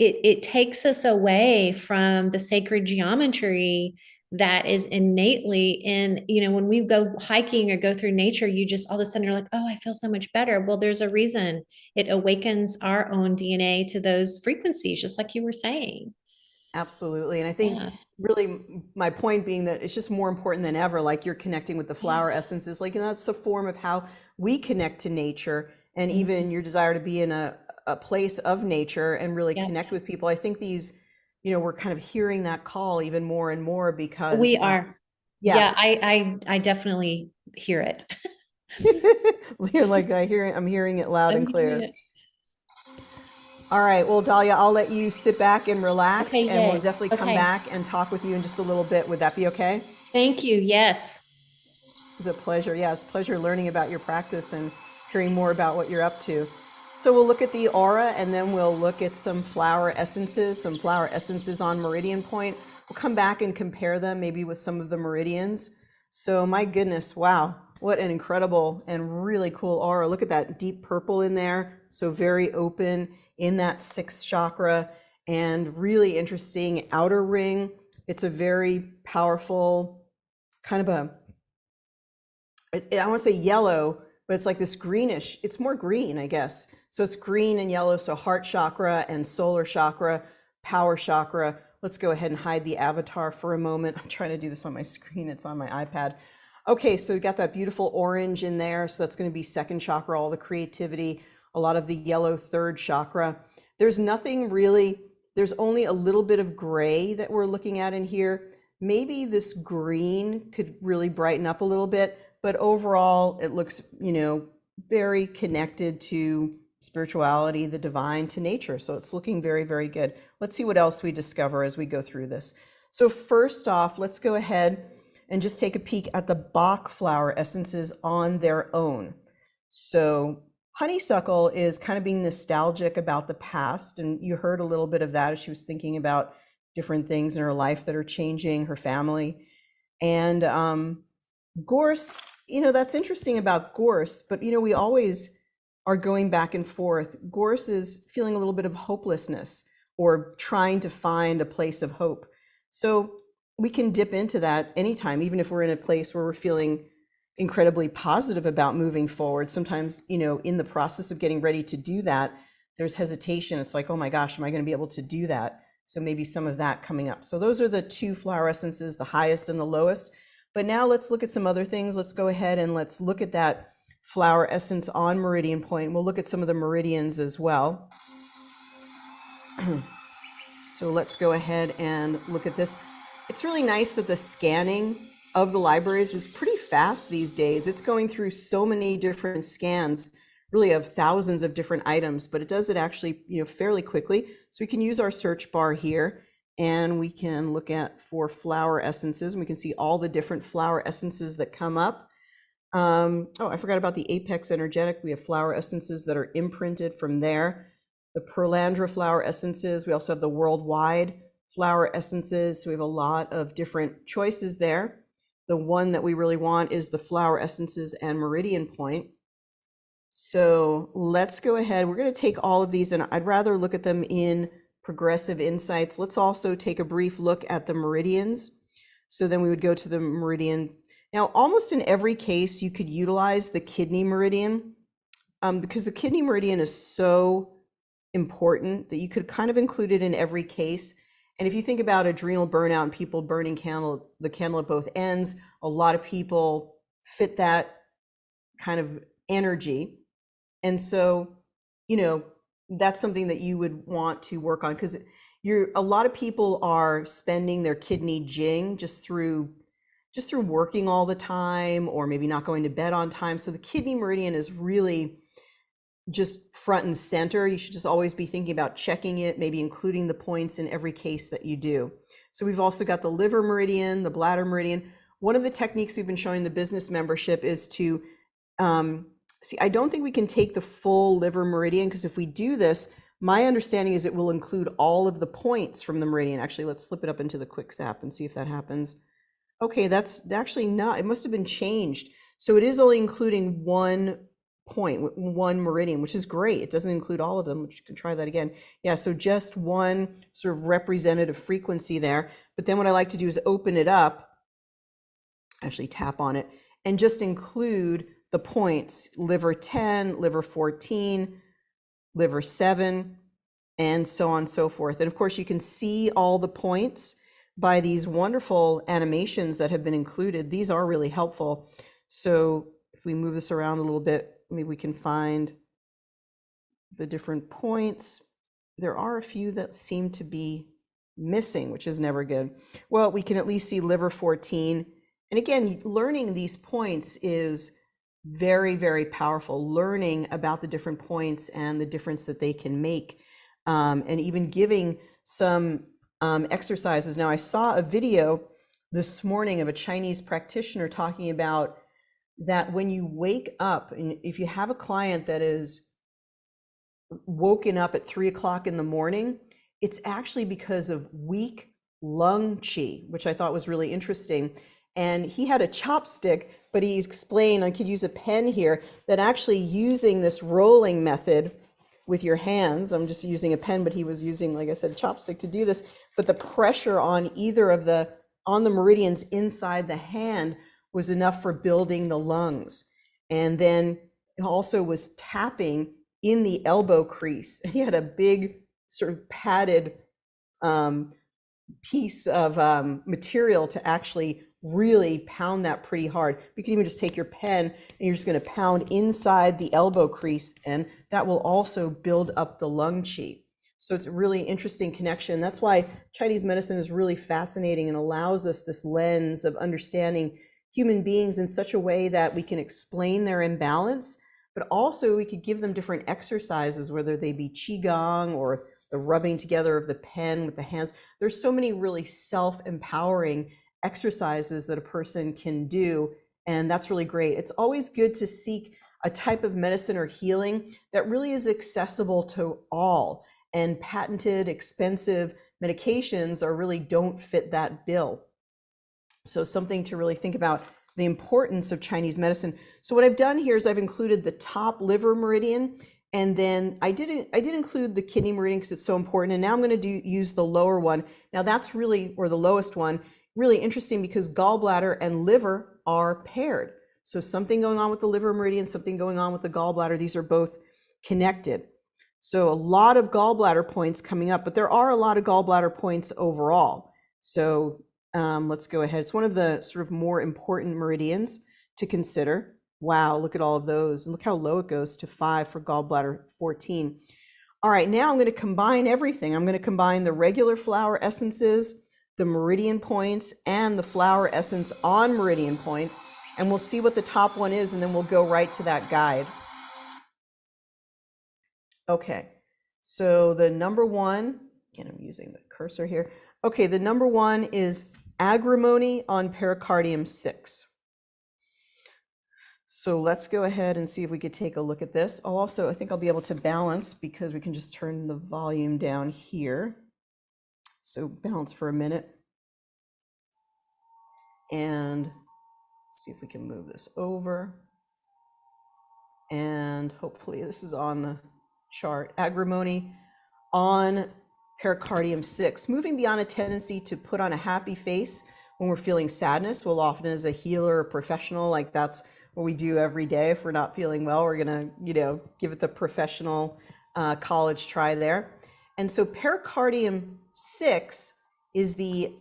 it takes us away from the sacred geometry that is innately in, when we go hiking or go through nature, you just all of a sudden you're like, oh, I feel so much better. Well, there's a reason. It awakens our own DNA to those frequencies, just like you were saying. Absolutely. And I think really my point being that it's just more important than ever, like you're connecting with the flower essences, like, and that's a form of how we connect to nature, and even your desire to be in a place of nature and really connect with people. I think these, we're kind of hearing that call even more and more because we are. I definitely hear it. You're like, I'm hearing it loud and clear. All right. Well, Dahlia, I'll let you sit back and relax, and we'll definitely come back and talk with you in just a little bit. Would that be okay? Thank you. Yes. It's a pleasure. Yeah, it's a pleasure learning about your practice and hearing more about what you're up to. So we'll look at the aura, and then we'll look at some flower essences on Meridian Point. We'll come back and compare them maybe with some of the meridians. So my goodness, wow, what an incredible and really cool aura. Look at that deep purple in there. So very open in that 6th chakra, and really interesting outer ring. It's a very powerful kind of I want to say yellow, but it's like this greenish. It's more green, I guess. So it's green and yellow. So heart chakra and solar chakra, power chakra. Let's go ahead and hide the avatar for a moment. I'm trying to do this on my screen. It's on my iPad. Okay, so we got that beautiful orange in there. So that's going to be 2nd chakra, all the creativity, a lot of the yellow 3rd chakra. There's nothing really, there's only a little bit of gray that we're looking at in here. Maybe this green could really brighten up a little bit, but overall it looks, you know, very connected to spirituality, the divine, to nature. So it's looking very, very good. Let's see what else we discover as we go through this. So first off, let's go ahead and just take a peek at the Bach flower essences on their own. So honeysuckle is kind of being nostalgic about the past, and you heard a little bit of that as she was thinking about different things in her life that are changing, her family. And gorse, you know, that's interesting about gorse, but you know, we always are going back and forth. Gorse is feeling a little bit of hopelessness or trying to find a place of hope. So we can dip into that anytime, even if we're in a place where we're feeling incredibly positive about moving forward. Sometimes, you know, in the process of getting ready to do that, there's hesitation. It's like, oh my gosh, am I going to be able to do that? So maybe some of that coming up. So those are the 2 flower essences, the highest and the lowest. But now let's look at some other things. Let's go ahead and let's look at that flower essence on Meridian Point. We'll look at some of the meridians as well. So let's go ahead and look at this. It's really nice that the scanning of the libraries is pretty fast these days. It's going through so many different scans, really of thousands of different items, but it does it actually, you know, fairly quickly. So we can use our search bar here, and we can look at for flower essences, and we can see all the different flower essences that come up. Oh, I forgot about the Apex Energetic. We have flower essences that are imprinted from there. The Perlandra flower essences. We also have the worldwide flower essences. So we have a lot of different choices there. The one that we really want is the flower essences and Meridian Point. So let's go ahead. We're going to take all of these, and I'd rather look at them in progressive insights. Let's also take a brief look at the meridians. So then we would go to the meridian. Now, almost in every case, you could utilize the kidney meridian because the kidney meridian is so important that you could kind of include it in every case. And if you think about adrenal burnout and people burning the candle at both ends, a lot of people fit that kind of energy. And so, you know, that's something that you would want to work on, because a lot of people are spending their kidney jing just through working all the time, or maybe not going to bed on time. So the kidney meridian is really just front and center. You should just always be thinking about checking it, maybe including the points in every case that you do. So we've also got the liver meridian, the bladder meridian. One of the techniques we've been showing the business membership is to see, I don't think we can take the full liver meridian, because if we do this, my understanding is it will include all of the points from the meridian. Actually, let's slip it up into the quick zap and see if that happens. Okay, that's actually not, it must have been changed. So it is only including one point, one meridian, which is great. It doesn't include all of them, which you can try that again. Yeah, so just one sort of representative frequency there. But then what I like to do is open it up, actually tap on it, and just include the points: liver 10, liver 14, liver 7, and so on and so forth. And of course, you can see all the points by these wonderful animations that have been included. These are really helpful. So if we move this around a little bit, maybe we can find the different points. There are a few that seem to be missing, which is never good. Well, we can at least see liver 14. And again, learning these points is very, very powerful. Learning about the different points and the difference that they can make, and even giving some exercises. Now, I saw a video this morning of a Chinese practitioner talking about that when you wake up, and if you have a client that is woken up at 3 o'clock in the morning, it's actually because of weak lung qi, which I thought was really interesting. And he had a chopstick, but he explained, I could use a pen here, that actually using this rolling method with your hands, I'm just using a pen, but he was using, like I said, chopstick to do this, but the pressure on either of on the meridians inside the hand was enough for building the lungs. And then it also was tapping in the elbow crease. He had a big sort of padded piece of material to actually really pound that pretty hard. You can even just take your pen and you're just going to pound inside the elbow crease, and that will also build up the lung qi. So it's a really interesting connection. That's why Chinese medicine is really fascinating and allows us this lens of understanding human beings in such a way that we can explain their imbalance, but also we could give them different exercises, whether they be qigong or the rubbing together of the pen with the hands. There's so many really self-empowering exercises that a person can do, and that's really great. It's always good to seek a type of medicine or healing that really is accessible to all, and patented, expensive medications really don't fit that bill. So something to really think about, the importance of Chinese medicine. So what I've done here is I've included the top liver meridian, and then I did include the kidney meridian because it's so important. And now I'm going to use the lower one. Now that's really, or the lowest one, really interesting because gallbladder and liver are paired. So something going on with the liver meridian, something going on with the gallbladder. These are both connected. So a lot of gallbladder points coming up, but there are a lot of gallbladder points overall. So let's go ahead. It's one of the sort of more important meridians to consider. Wow, look at all of those. And look how low it goes to 5 for gallbladder 14. All right, now I'm going to combine everything. I'm going to combine the regular flower essences, the meridian points, and the flower essence on meridian points. And we'll see what the top one is, and then we'll go right to that guide. Okay, so the number one, again, I'm using the cursor here. Okay, the number one is agrimony on pericardium 6. So let's go ahead and see if we could take a look at this. I think I'll be able to balance because we can just turn the volume down here. So balance for a minute. And see if we can move this over. And hopefully this is on the chart. Agrimony on pericardium 6, moving beyond a tendency to put on a happy face when we're feeling sadness. Well, often as a healer or professional, like that's what we do every day. If we're not feeling well, we're gonna, give it the professional college try there. And so pericardium 6 is the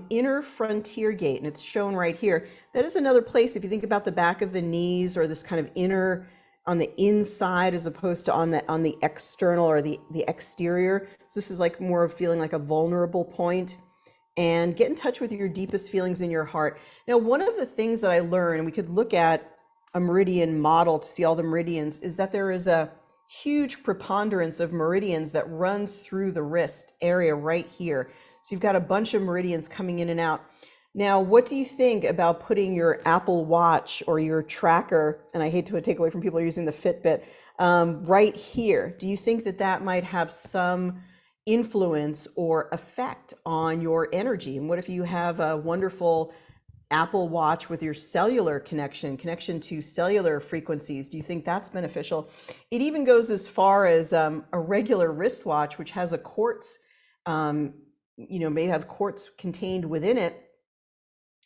inner frontier gate, and it's shown right here. That is another place, if you think about the back of the knees or this kind of inner, on the inside as opposed to on the external or the exterior. So this is like more of feeling like a vulnerable point. And get in touch with your deepest feelings in your heart. Now, one of the things that I learned, and we could look at a meridian model to see all the meridians, is that there is a huge preponderance of meridians that runs through the wrist area right here. So you've got a bunch of meridians coming in and out. Now, what do you think about putting your Apple Watch or your tracker, and I hate to take away from people using the Fitbit, right here? Do you think that that might have some influence or effect on your energy? And what if you have a wonderful Apple Watch with your cellular connection to cellular frequencies? Do you think that's beneficial? It even goes as far as a regular wristwatch, which has a quartz, may have quartz contained within it,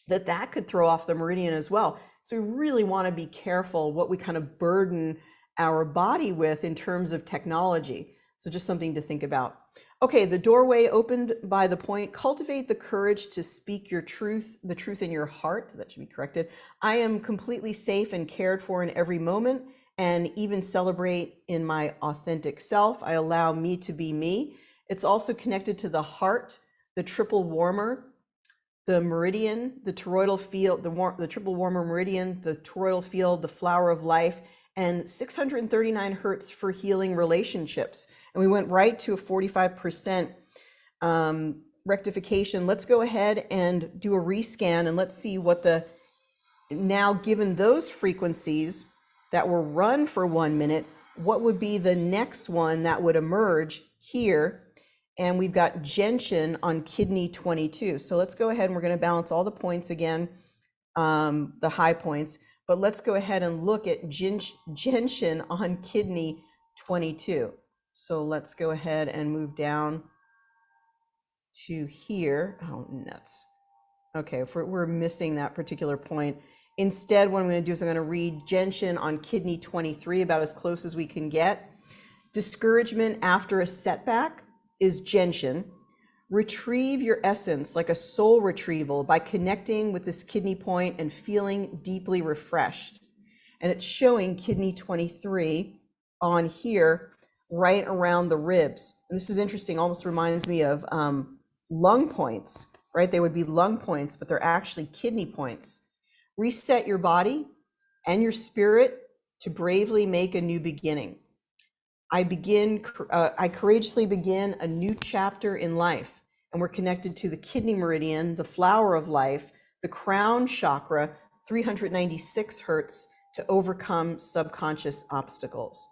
that could throw off the meridian as well. So we really want to be careful what we kind of burden our body with in terms of technology. So just something to think about. Okay, the doorway opened by the point. Cultivate the courage to speak your truth, the truth in your heart. That should be corrected. I am completely safe and cared for in every moment, and even celebrate in my authentic self. I allow me to be me. It's also connected to the heart, the triple warmer, the meridian, the toroidal field, the triple warmer meridian, the toroidal field, the flower of life, and 639 hertz for healing relationships. And we went right to a 45% rectification. Let's go ahead and do a rescan, and let's see what the Now, given those frequencies that were run for 1 minute, what would be the next one that would emerge here? And we've got gentian on kidney 22. So let's go ahead and we're going to balance all the points again, the high points, but let's go ahead and look at gentian on kidney 22. So let's go ahead and move down to here. Oh, nuts. Okay, if we're missing that particular point. Instead, what I'm going to do is I'm going to read gentian on kidney 23, about as close as we can get. Discouragement after a setback is gentian. Retrieve your essence like a soul retrieval by connecting with this kidney point and feeling deeply refreshed. And it's showing kidney 23 on here, right around the ribs. And this is interesting, almost reminds me of lung points, right? They would be lung points, but they're actually kidney points. Reset your body and your spirit to bravely make a new beginning. I courageously begin a new chapter in life, and we're connected to the kidney meridian, the flower of life, the crown chakra, 396 hertz, to overcome subconscious obstacles.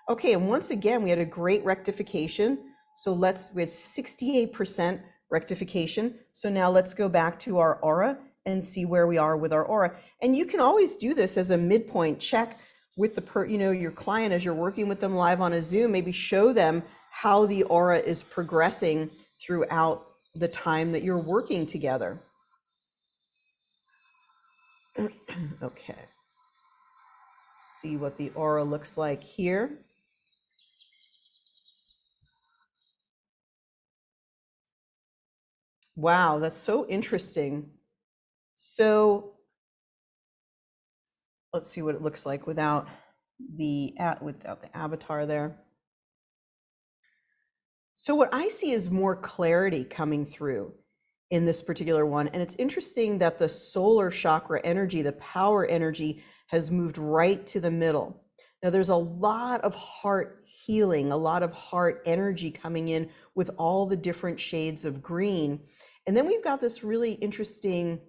Okay, and once again, we had a great rectification. So we had 68% rectification. So now let's go back to our aura and see where we are with our aura. And you can always do this as a midpoint check with your client as you're working with them live on a Zoom. Maybe show them how the aura is progressing throughout the time that you're working together. Okay. See what the aura looks like here. Wow, that's so interesting. So let's see what it looks like without the avatar there. So what I see is more clarity coming through in this particular one. And it's interesting that the solar chakra energy, the power energy, has moved right to the middle. Now there's a lot of heart healing, a lot of heart energy coming in with all the different shades of green. And then we've got this really interesting,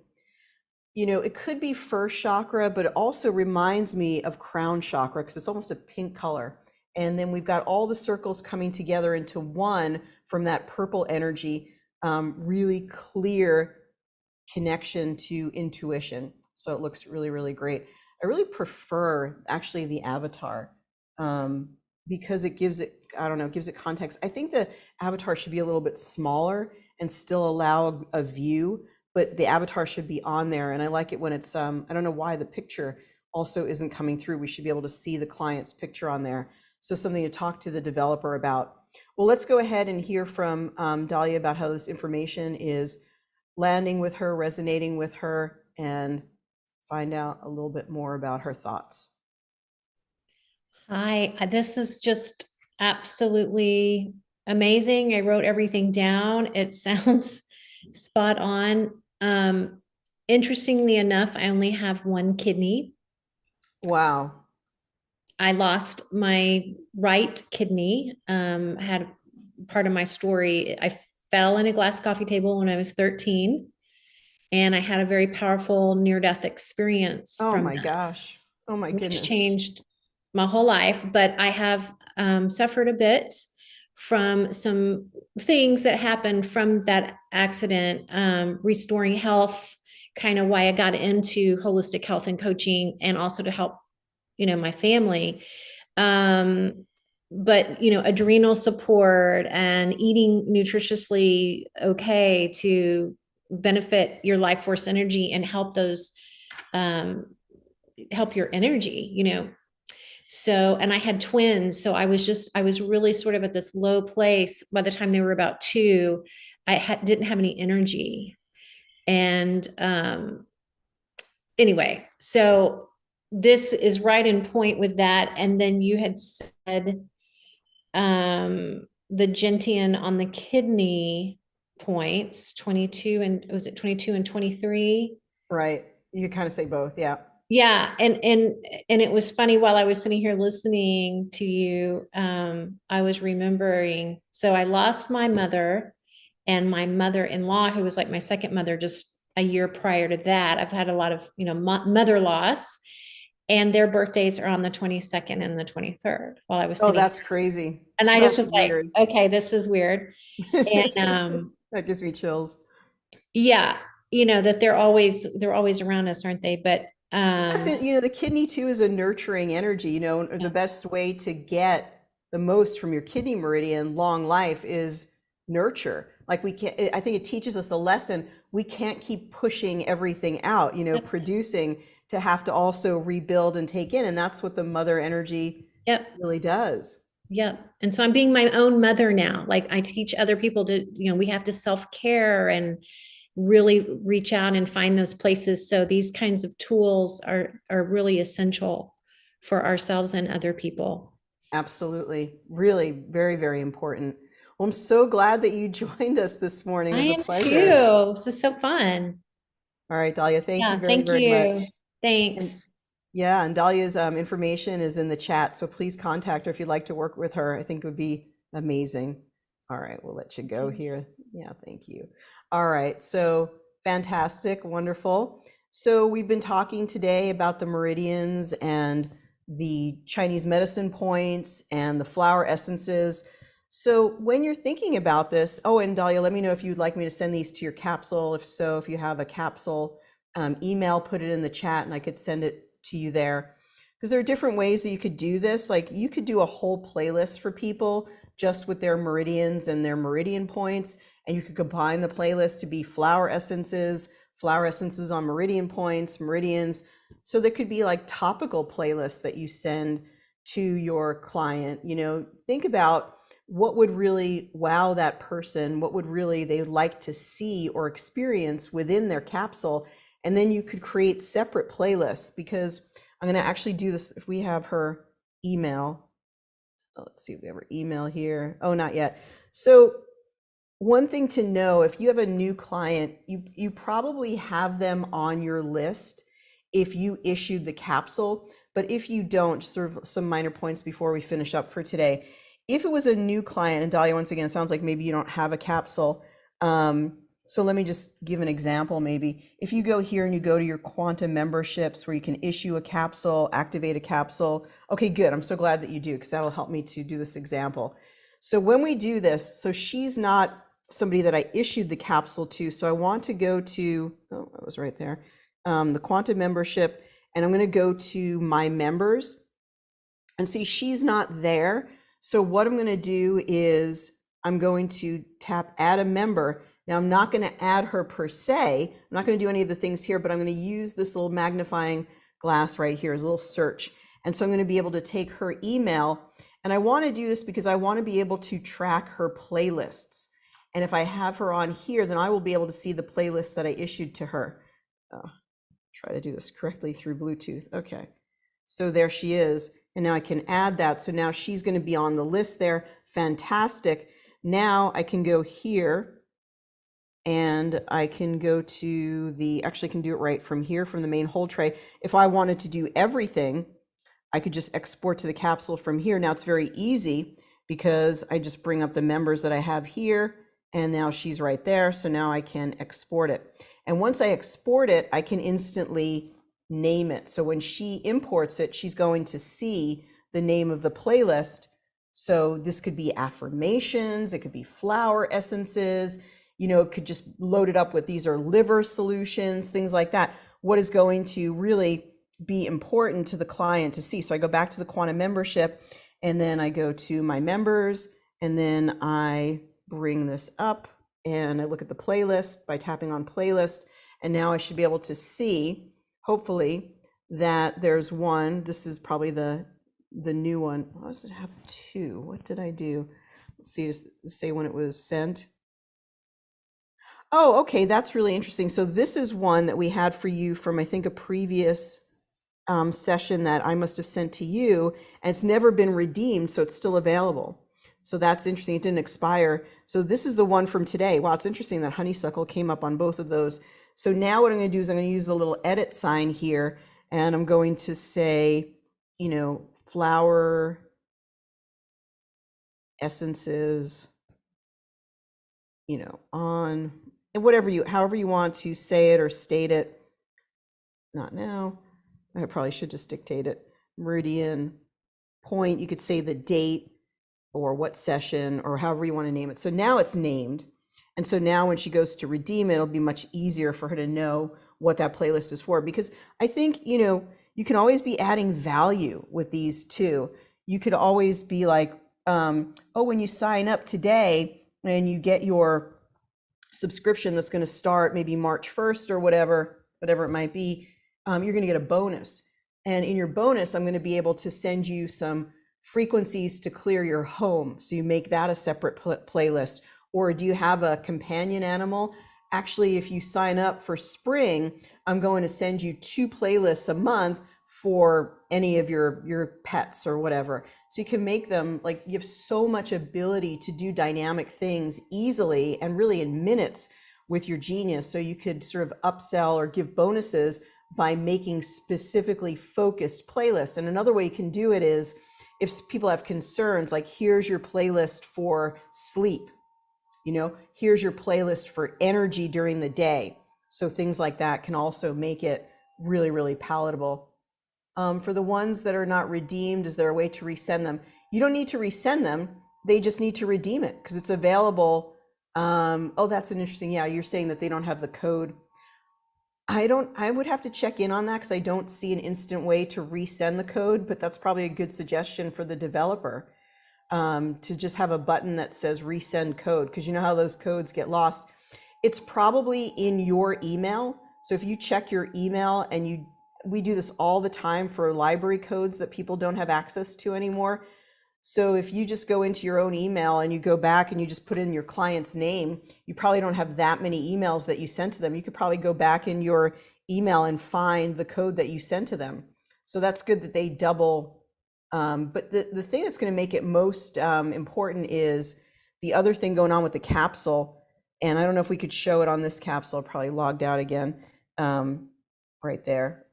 it could be first chakra, but it also reminds me of crown chakra because it's almost a pink color. And then we've got all the circles coming together into one from that purple energy, really clear connection to intuition. So it looks really, really great. I really prefer actually the avatar because it gives it, gives it context. I think the avatar should be a little bit smaller and still allow a view, but the avatar should be on there. And I like it when it's, I don't know why the picture also isn't coming through. We should be able to see the client's picture on there. So something to talk to the developer about. Well, let's go ahead and hear from Dahlia about how this information is landing with her, resonating with her, and find out a little bit more about her thoughts. Hi, this is just absolutely amazing. I wrote everything down. It sounds spot on. Interestingly enough, I only have one kidney. Wow. I lost my right kidney. Had part of my story. I fell in a glass coffee table when I was 13, and I had a very powerful near-death experience. Oh from my that, gosh. Oh my goodness. which changed my whole life. But I have suffered a bit from some things that happened from that accident, restoring health, kind of why I got into holistic health and coaching, and also to help my family. But adrenal support and eating nutritiously okay to benefit your life force energy and help those help your energy. So, and I had twins, so I was really sort of at this low place. By the time they were about 2, I didn't have any energy. And anyway, so this is right in point with that. And then you had said the gentian on the kidney points, 22, and was it 22 and 23? Right. You could kind of say both. Yeah. Yeah. And it was funny, while I was sitting here listening to you, I was remembering, so I lost my mother, and my mother-in-law, who was like my second mother, a year prior to that. I've had a lot of, mother loss, and their birthdays are on the 22nd and the 23rd while I was Oh, sitting. that's crazy. And I just That's was like, weird. okay, this is weird. And That gives me chills. yeah, that they're always around us, aren't they? But That's it. The kidney too is a nurturing energy. The best way to get the most from your kidney meridian, long life, is nurture. Like I think it teaches us the lesson, we can't keep pushing everything out, producing to have to also rebuild and take in. And that's what the mother energy yep. really does. Yep. And so I'm being my own mother now. Like I teach other people to, we have to self-care and really reach out and find those places. So these kinds of tools are really essential for ourselves and other people. Absolutely. Really very, very important. Well, I'm so glad that you joined us this morning. It was a pleasure. Too. This is so fun. All right, Dahlia, thank you very, Thank very you. much. Thanks. And Dahlia's information is in the chat, so please contact her if you'd like to work with her. I think it would be amazing. All right, we'll let you go here. Yeah, thank you. All right, so fantastic, wonderful. So we've been talking today about the meridians and the Chinese medicine points and the flower essences. So when you're thinking about this, oh, and Dahlia, let me know if you'd like me to send these to your capsule. If so, if you have a capsule email, put it in the chat and I could send it to you there. Because there are different ways that you could do this. Like you could do a whole playlist for people just with their meridians and their meridian points. And you could combine the playlist to be flower essences on meridian points, meridians. So there could be like topical playlists that you send to your client. Think about what would really wow that person, what would really they like to see or experience within their capsule. And then you could create separate playlists, because I'm going to actually do this if we have her email. Let's see if we have her email here. Oh, not yet. So one thing to know, if you have a new client, you probably have them on your list if you issued the capsule. But if you don't, just sort of some minor points before we finish up for today. If it was a new client, and Dahlia, once again, it sounds like maybe you don't have a capsule. So let me just give an example. Maybe if you go here and you go to your Quantum memberships where you can issue a capsule, activate a capsule. Okay, good. I'm so glad that you do, because that'll help me to do this example. So when we do this, so she's not somebody that I issued the capsule to. So I want to go to, oh, that was right there, the Quantum membership, and I'm going to go to my members and see she's not there. So what I'm going to do is I'm going to tap add a member. Now I'm not going to add her per se. I'm not going to do any of the things here, but I'm going to use this little magnifying glass right here as a little search. And so I'm going to be able to take her email. And I want to do this because I want to be able to track her playlists. And if I have her on here, then I will be able to see the playlist that I issued to her. Try to do this correctly through Bluetooth. Okay. So there she is. And now I can add that. So now she's going to be on the list there. Fantastic. Now I can go here and I can go to actually can do it right from here, from the main hold tray. If I wanted to do everything, I could just export to the capsule from here. Now it's very easy because I just bring up the members that I have here, and now she's right there. So now I can export it. And once I export it, I can instantly name it. So when she imports it, she's going to see the name of the playlist. So this could be affirmations, it could be flower essences, it could just load it up with these are liver solutions, things like that. What is going to really be important to the client to see? So I go back to the Quantum membership, and then I go to my members, and then I bring this up and I look at the playlist by tapping on playlist. And now I should be able to see, hopefully, that there's one. This is probably the new one. Why does it have two? What did I do? Let's see, just say when it was sent. Oh, okay, that's really interesting. So this is one that we had for you from, I think, a previous session that I must have sent to you, and it's never been redeemed, so it's still available. So that's interesting. It didn't expire. So this is the one from today. Wow, it's interesting that honeysuckle came up on both of those. So now what I'm going to do is I'm going to use the little edit sign here, and I'm going to say, flower essences, on however you want to say it or state it. Not now. I probably should just dictate it. Meridian point, you could say the date or what session or however you want to name it. So now it's named. And so now when she goes to redeem it, it'll be much easier for her to know what that playlist is for. Because I think, you can always be adding value with these too. You could always be like, when you sign up today and you get your subscription that's going to start maybe March 1st or whatever it might be, you're going to get a bonus. And in your bonus, I'm going to be able to send you some frequencies to clear your home. So you make that a separate playlist. Or do you have a companion animal? Actually, if you sign up for spring, I'm going to send you 2 playlists a month for any of your pets or whatever. So you can make them, like, you have so much ability to do dynamic things easily and really in minutes with your Genius. So you could sort of upsell or give bonuses by making specifically focused playlists. And another way you can do it is if people have concerns, like, here's your playlist for sleep, here's your playlist for energy during the day. So things like that can also make it really, really palatable. For the ones that are not redeemed, is there a way to resend them? You don't need to resend them. They just need to redeem it because it's available. That's an interesting, you're saying that they don't have the code. I would have to check in on that because I don't see an instant way to resend the code, but that's probably a good suggestion for the developer, to just have a button that says resend code, because you know how those codes get lost. It's probably in your email. So if you check your email, and we do this all the time for library codes that people don't have access to anymore. So if you just go into your own email and you go back and you just put in your client's name, you probably don't have that many emails that you sent to them. You could probably go back in your email and find the code that you sent to them. So that's good that they double. But the thing that's going to make it most important is the other thing going on with the capsule. And I don't know if we could show it on this capsule. Probably logged out again. Right there.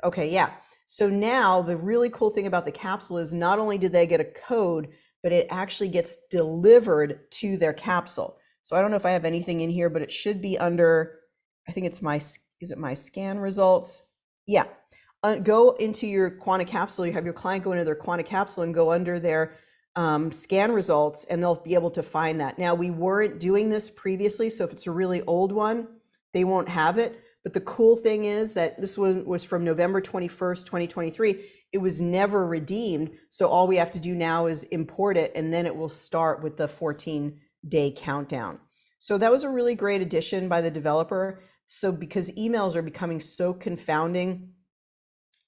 Okay, yeah. So now the really cool thing about the capsule is not only did they get a code, but it actually gets delivered to their capsule. So I don't know if I have anything in here, but it should be under, I think it's is it my scan results? Yeah. Go into your Quanta capsule. You have your client go into their Quanta capsule and go under their scan results, and they'll be able to find that. Now, we weren't doing this previously, so if it's a really old one, they won't have it. But the cool thing is that this one was from November 21st, 2023. It was never redeemed. So all we have to do now is import it, and then it will start with the 14-day countdown. So that was a really great addition by the developer. So because emails are becoming so confounding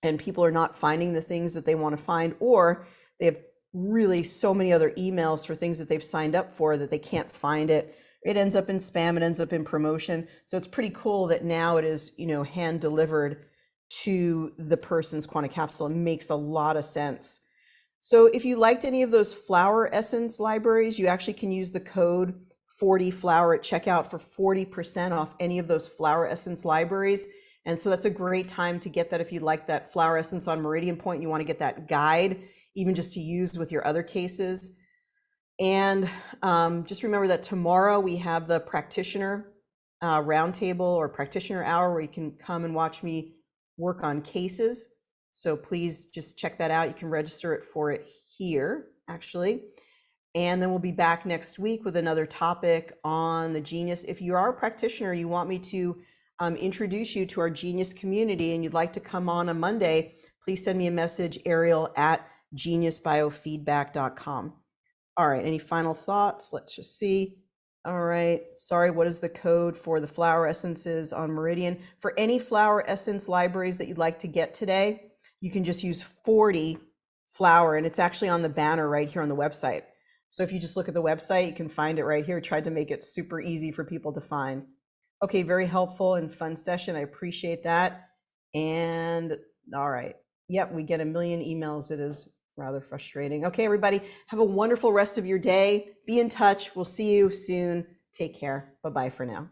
and people are not finding the things that they want to find, or they have really so many other emails for things that they've signed up for that they can't find it. It ends up in spam, it ends up in promotion. So it's pretty cool that now it is, hand delivered to the person's Quanta capsule. It makes a lot of sense. So if you liked any of those flower essence libraries, you actually can use the code 40flower at checkout for 40% off any of those flower essence libraries. And so that's a great time to get that if you like that flower essence on Meridian Point, you want to get that guide, even just to use with your other cases. And just remember that tomorrow we have the practitioner roundtable or practitioner hour where you can come and watch me work on cases. So please just check that out. You can register for it here, actually. And then we'll be back next week with another topic on the Genius. If you are a practitioner, you want me to introduce you to our Genius community and you'd like to come on a Monday, please send me a message, Ariel at geniusbiofeedback.com. All right, any final thoughts? Let's just see. All right, sorry, what is the code for the flower essences on Meridian? For any flower essence libraries that you'd like to get today, you can just use 40 flower, and it's actually on the banner right here on the website. So if you just look at the website, you can find it right here. Tried to make it super easy for people to find. Okay, very helpful and fun session. I appreciate that. And all right, yep, we get a million emails. It is rather frustrating. Okay, everybody, have a wonderful rest of your day. Be in touch. We'll see you soon. Take care. Bye-bye for now.